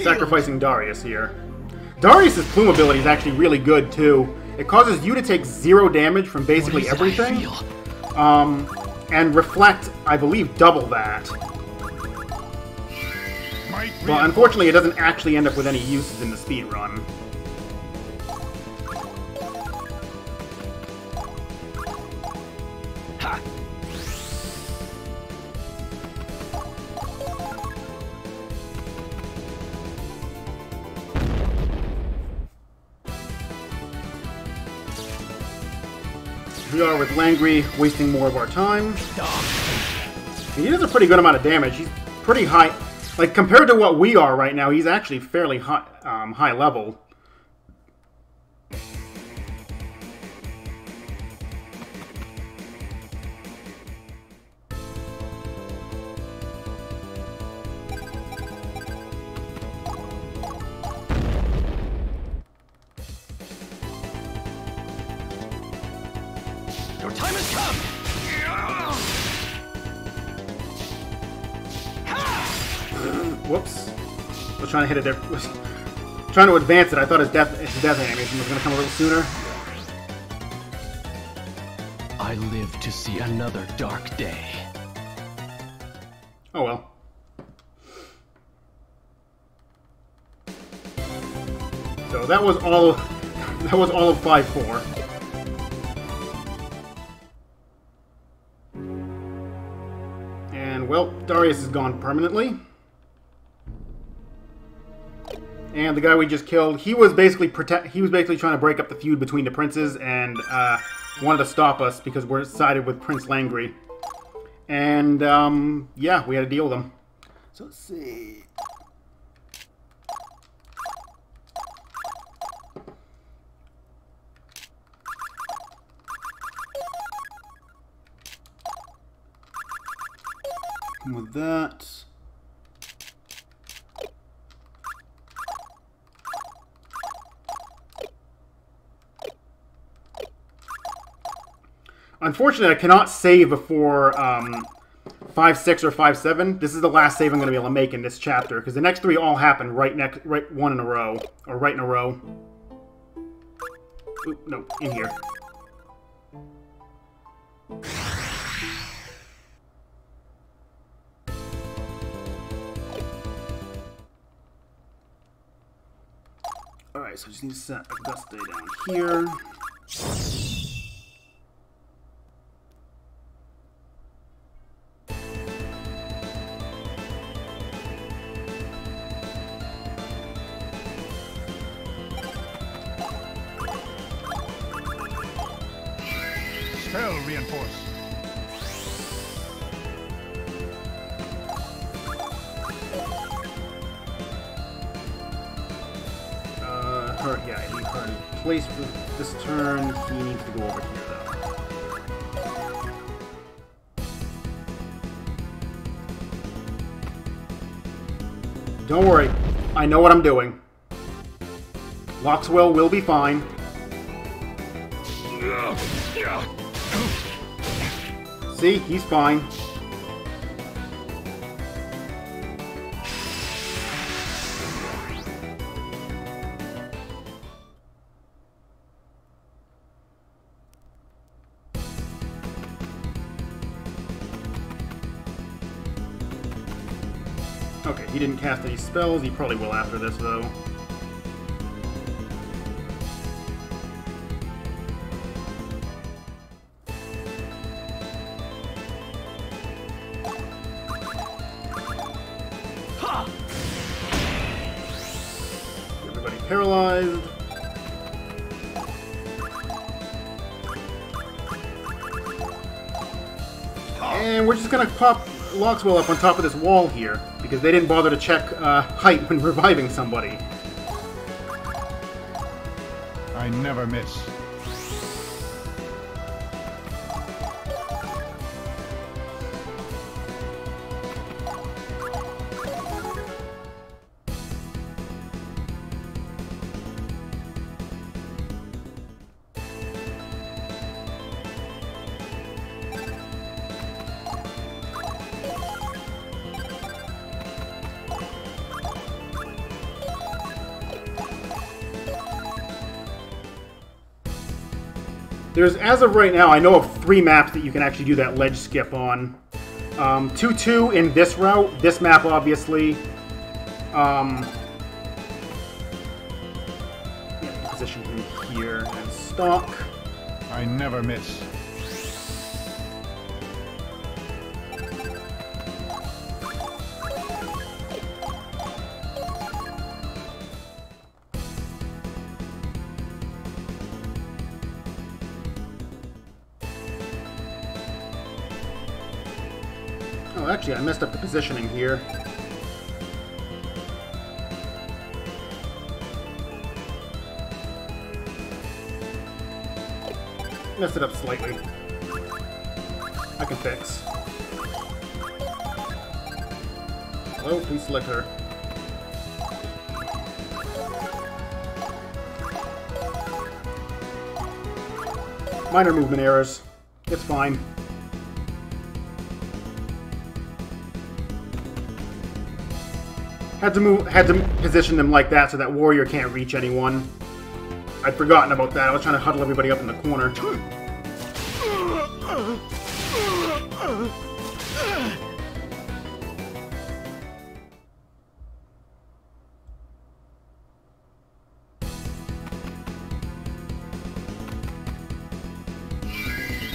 S1: sacrificing Darius here. Darius' Plume ability is actually really good, too. It causes you to take 0 damage from basically everything. And Reflect, I believe, double that. But unfortunately, it doesn't actually end up with any uses in the speed run.
S4: Ha!
S1: We are with Langry, wasting more of our time. He does a pretty good amount of damage. He's pretty high. Like, compared to what we are right now, he's actually fairly high level.
S4: Your time has come!
S1: Whoops. I was trying to hit it. Trying to advance it. I thought his death animation was going to come a little sooner.
S3: I live to see another dark day.
S1: Oh well. So that was all. That was all of 5-4. And well, Darius is gone permanently. And the guy we just killed, he was basically trying to break up the feud between the princes and wanted to stop us because we're sided with Prince Langry. And yeah, we had to deal with him. So let's see. With that. Unfortunately, I cannot save before 5-6 or 5-7. This is the last save I'm going to be able to make in this chapter because the next 3 all happen right one in a row, or right in a row. Oop, no, in here. Alright, so I just need to set Augusta down here.
S6: Spell reinforce.
S1: Yeah, I need her in place for this turn. He needs to go over here, though. Don't worry. I know what I'm doing. Loxwell will be fine. See? He's fine. Okay, he didn't cast any spells. He probably will after this, though. Everybody paralyzed. And we're just gonna pop Loxwell up on top of this wall here, because they didn't bother to check height when reviving somebody.
S6: I never miss.
S1: There's, as of right now, I know of 3 maps that you can actually do that ledge skip on. 2-2 in this route, this map obviously. Yeah, position him here and stalk.
S6: I never miss.
S1: Oh, actually, I messed up the positioning here. Messed it up slightly. I can fix. Hello, please select her. Minor movement errors. It's fine. Had to position them like that so that warrior can't reach anyone. I'd forgotten about that. I was trying to huddle everybody up in the corner.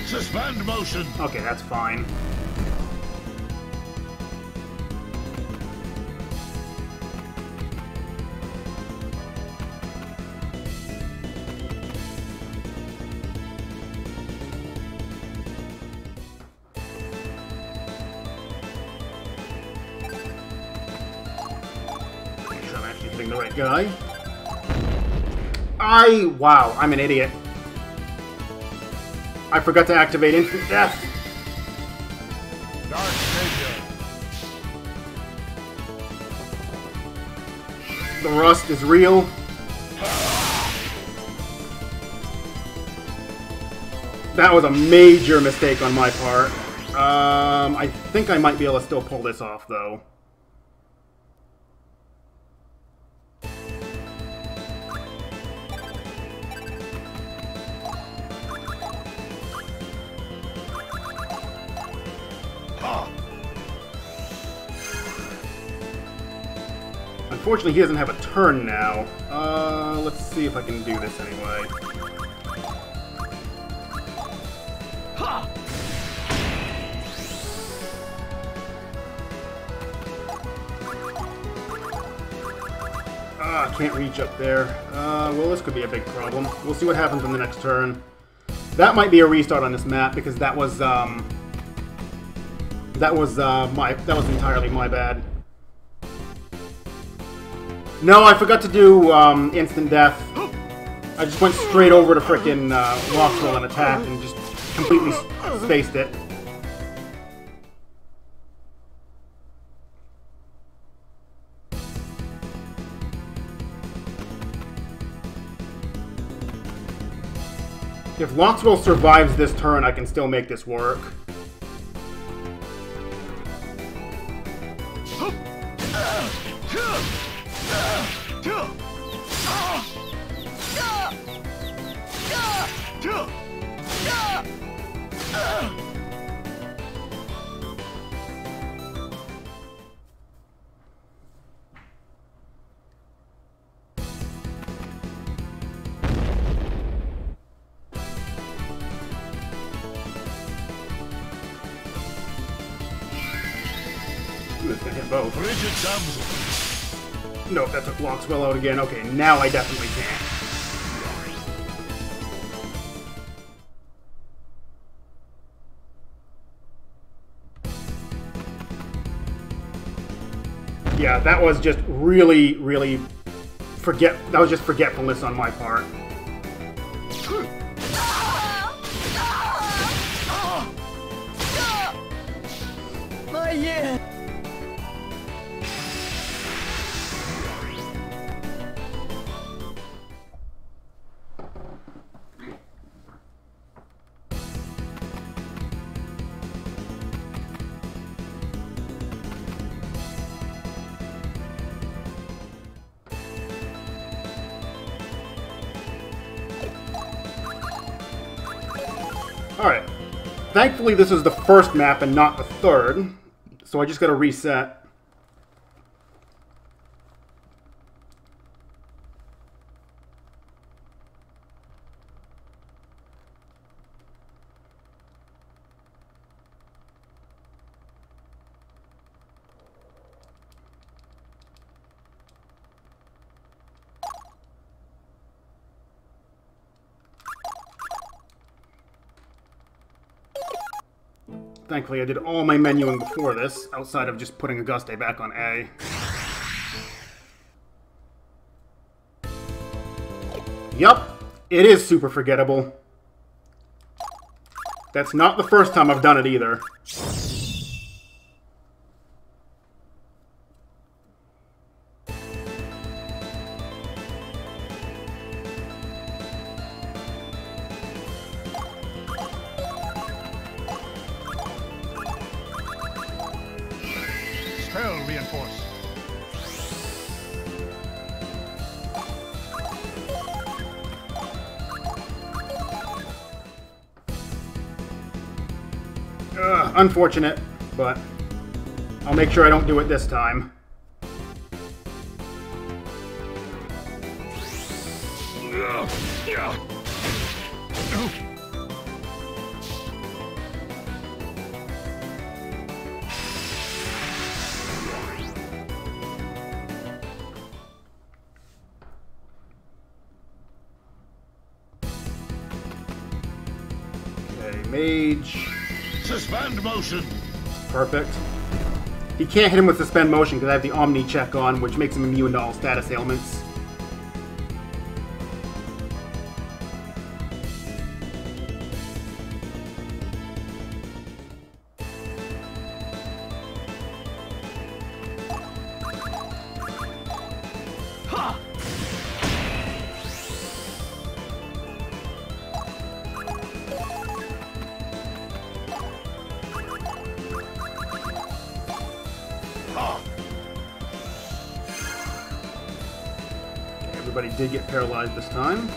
S2: Suspend motion.
S1: Okay, that's fine. The right guy. Wow, I'm an idiot. I forgot to activate instant death.
S2: Dark Savior.
S1: The rust is real. That was a major mistake on my part. I think I might be able to still pull this off, though. Unfortunately, he doesn't have a turn now. Let's see if I can do this anyway. I can't reach up there. Well, this could be a big problem. We'll see what happens in the next turn. That might be a restart on this map because that was entirely my bad. No, I forgot to do instant death. I just went straight over to frickin' Loxwell and attacked and just completely spaced it. If Loxwell survives this turn, I can still make this work. both.
S2: Frigid damsel.
S1: No, that took Lockswell out again. Okay, now I definitely can. Yeah, that was just really, really that was just forgetfulness on my part.
S8: My ear.
S1: Alright. Thankfully, this is the first map and not the third. So I just gotta reset. Thankfully, I did all my menuing before this, outside of just putting Auguste back on A. Yup, it is super forgettable. That's not the first time I've done it either.
S6: Spell reinforce.
S1: Unfortunate, but I'll make sure I don't do it this time. Okay, mage.
S2: Suspend motion.
S1: Perfect. He can't hit him with suspend motion because I have the Omni check on, which makes him immune to all status ailments. Everybody did get paralyzed this time.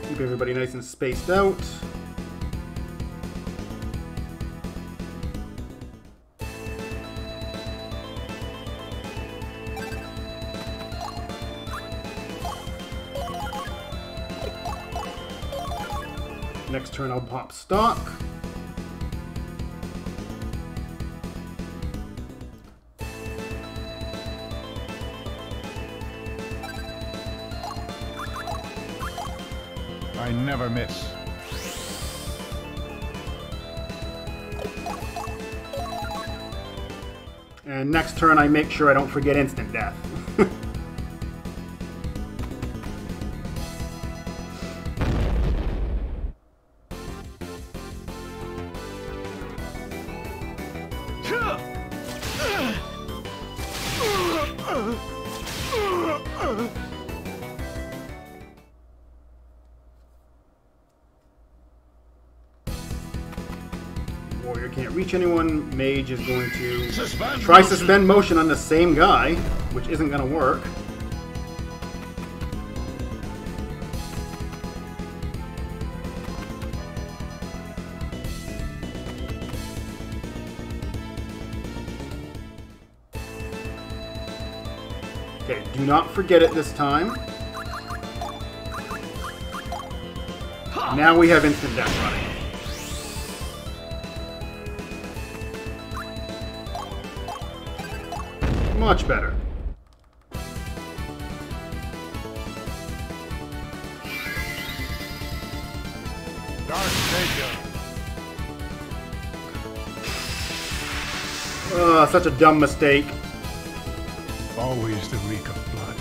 S1: Keep everybody nice and spaced out. Next turn I'll pop stock.
S6: I never miss.
S1: And next turn I make sure I don't forget instant death. Warrior can't reach anyone. Mage is going to try suspend motion on the same guy, which isn't going to work. Okay, do not forget it this time. Now we have instant death running. Much better.
S6: Dark Savior.
S1: Such a dumb mistake.
S6: Always the reek of blood.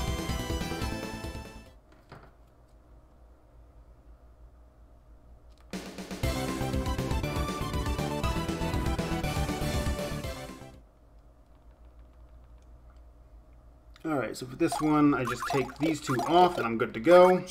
S1: Alright, so for this one, I just take these two off and I'm good to go.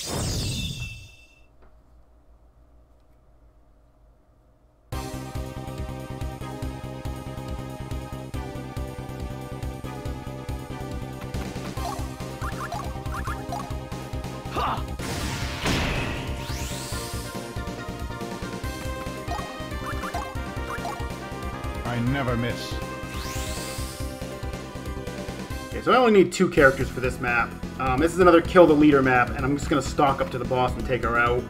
S6: I never miss.
S1: Okay, so I only need 2 characters for this map. This is another kill the leader map, and I'm just going to stalk up to the boss and take her out.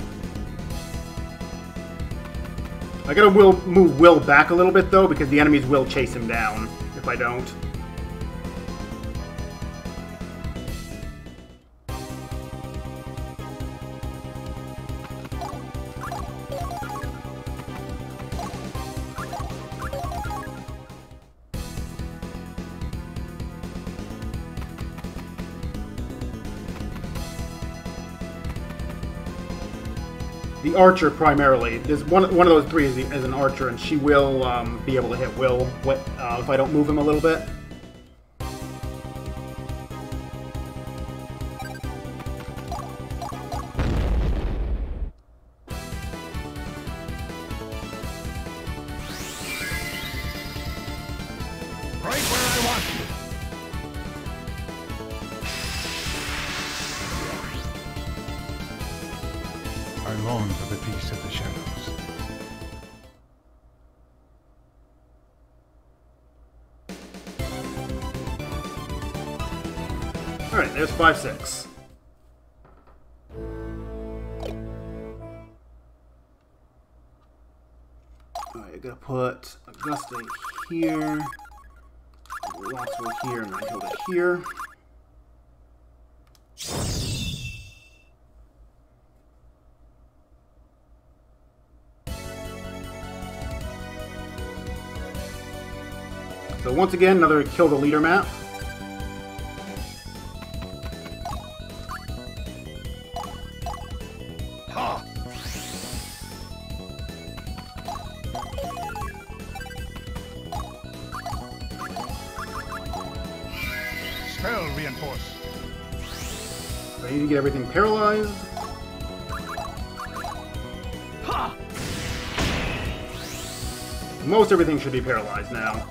S1: I gotta move Will back a little bit, though, because the enemies will chase him down if I don't. The archer primarily. There's one of those 3 is an archer, and she will be able to hit Will if I don't move him a little bit.
S2: Right where I want you.
S6: I long for the peace of the shadows.
S1: Alright, there's 5-6. Alright, I gotta put Augusta here, Roxwell here, and Handheld here. So once again, another kill the leader map.
S2: Ha!
S6: Spell reinforce.
S1: I need to get everything paralyzed. Most everything should be paralyzed now.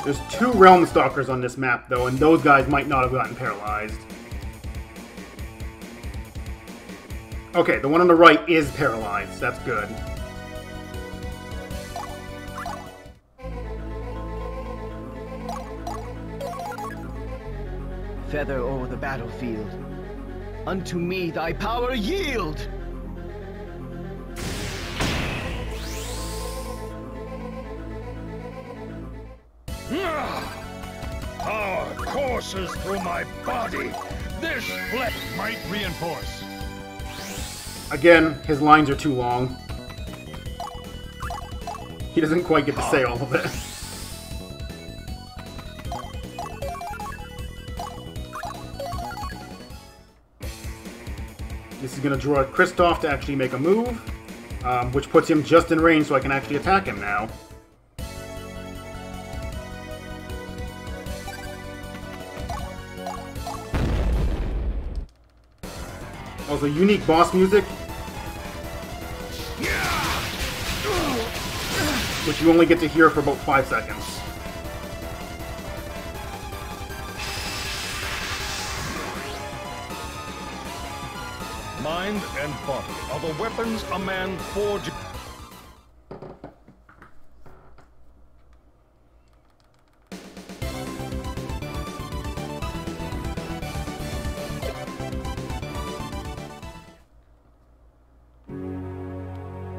S1: There's 2 Realm Stalkers on this map, though, and those guys might not have gotten paralyzed. Okay, the one on the right is paralyzed. That's good.
S4: Feather over the battlefield. Unto me thy power yield!
S2: Power courses through my body. This flesh
S6: Might reinforce.
S1: Again, his lines are too long. He doesn't quite get to say all of it. This is going to draw Kristoff to actually make a move, which puts him just in range so I can actually attack him now. Also, unique boss music, which you only get to hear for about 5 seconds.
S2: mind and body are the weapons a man forges.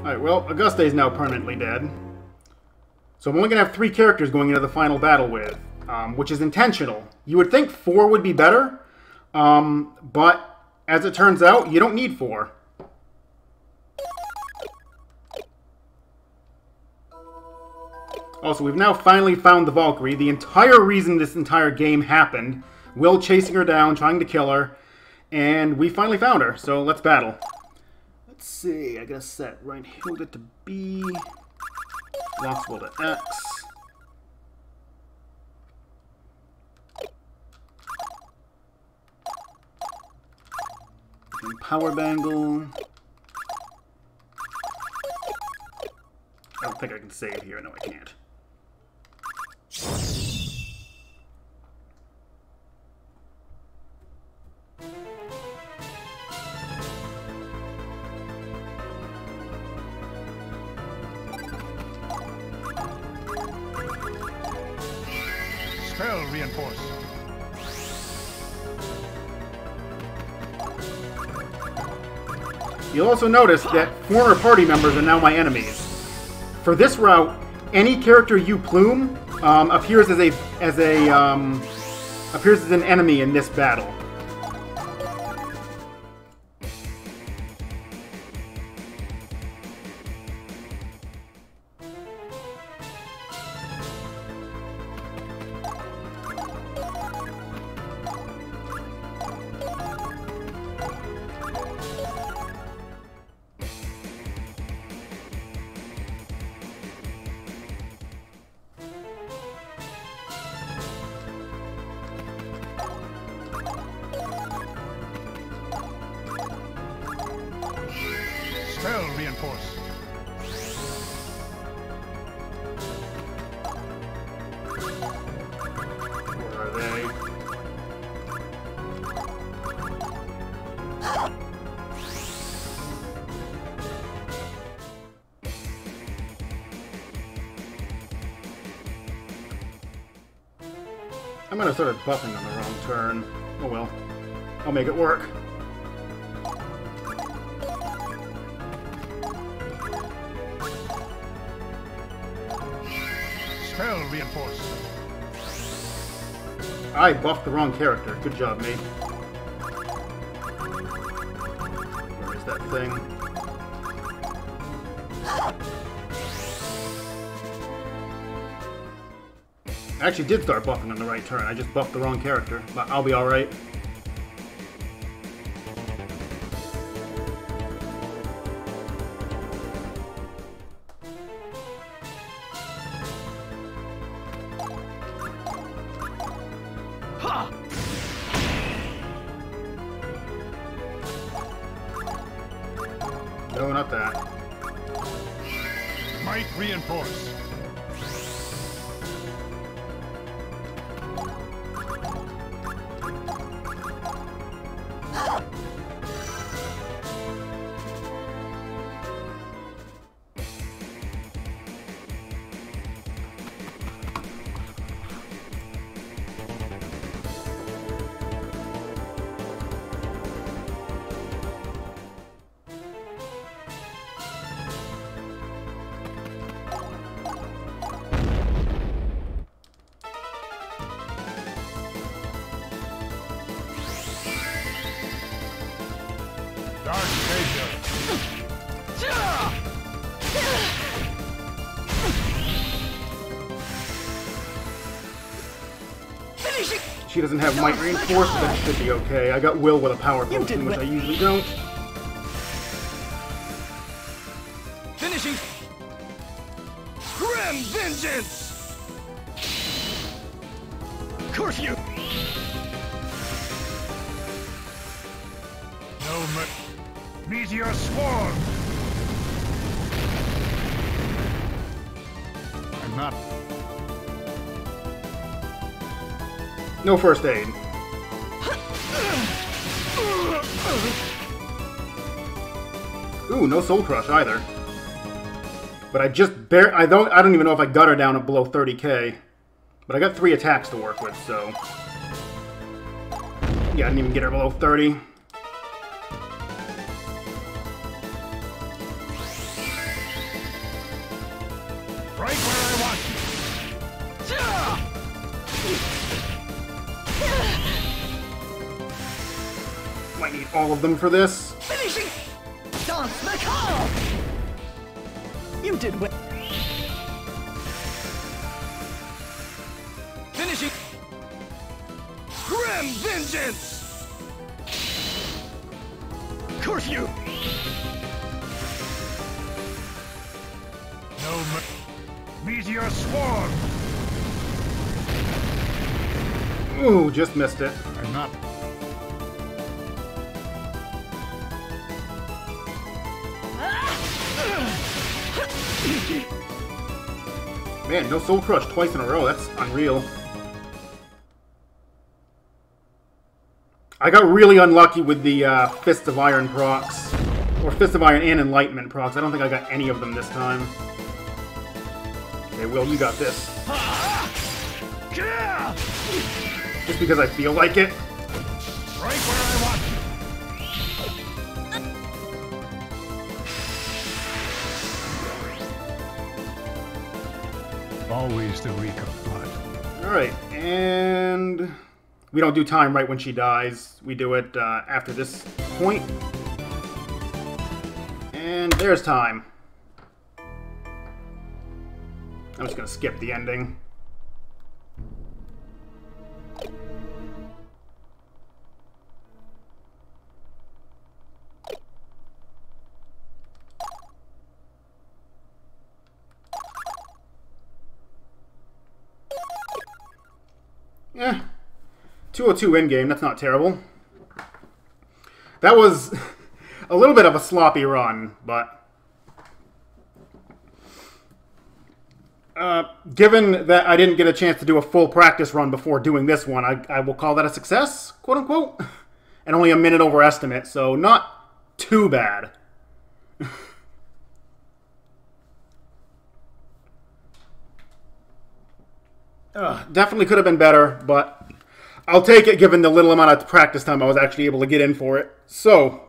S1: Alright, well, Auguste is now permanently dead. So I'm only going to have 3 characters going into the final battle with, which is intentional. You would think 4 would be better, but as it turns out, you don't need 4. Also, we've now finally found the Valkyrie. The entire reason this entire game happened, Will chasing her down, trying to kill her, and we finally found her, so let's battle. Let's see, I gotta set right Hilda to B, Loxwell to X. And Power Bangle. I don't think I can save here, no I can't.
S2: Spell reinforce.
S1: You'll also notice that former party members are now my enemies. For this route, any character you plume appears as an enemy in this battle.
S2: Spell reinforce.
S1: Where are they? I might have started buffing on the wrong turn. Oh well. I'll make it work.
S2: Spell reinforce.
S1: I buffed the wrong character. Good job, mate. Where is that thing? I actually did start buffing on the right turn. I just buffed the wrong character, but I'll be alright. No, not that.
S2: Might reinforce. Dark Savior.
S1: She doesn't have might reinforce, but that should be okay. I got Will with a power potion, which I usually don't.
S2: Finishing. Grim vengeance. Curfew. No meteor swarm.
S6: I'm not.
S1: No first aid. Ooh, no soul crush either. But I just I don't even know if I got her down at below 30k. But I got 3 attacks to work with, so yeah, I didn't even get her below 30. Might need all of them for this.
S8: Finishing! Dance macabre! You did well.
S2: Finishing. Grim vengeance.
S8: Curfew!
S2: No meteor swarm.
S1: Ooh, just missed it.
S6: I'm not.
S1: Man, no Soul Crush twice in a row. That's unreal. I got really unlucky with the Fist of Iron procs. Or Fist of Iron and Enlightenment procs. I don't think I got any of them this time. Okay, Will, you got this. Just because I feel like it.
S2: Right where I want you.
S6: Always the reek of blood.
S1: Alright, and we don't do time right when she dies. We do it after this point. And there's time. I'm just going to skip the ending. Yeah, 202 in-game, that's not terrible. That was a little bit of a sloppy run, but given that I didn't get a chance to do a full practice run before doing this one, I will call that a success, quote-unquote. And only a minute over estimate, so not too bad. Definitely could have been better, but I'll take it given the little amount of practice time I was actually able to get in for it. So,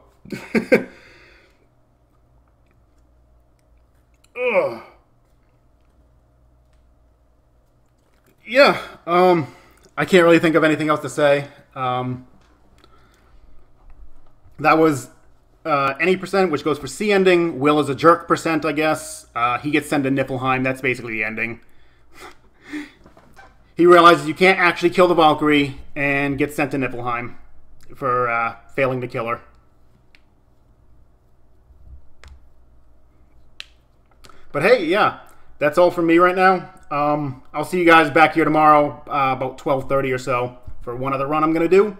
S1: yeah, I can't really think of anything else to say. That was any percent, which goes for C ending. Will is a jerk percent, I guess. He gets sent to Niflheim. That's basically the ending. He realizes you can't actually kill the Valkyrie and gets sent to Niflheim for failing to kill her. But hey, yeah, that's all from me right now. I'll see you guys back here tomorrow about 12:30 or so for one other run I'm going to do.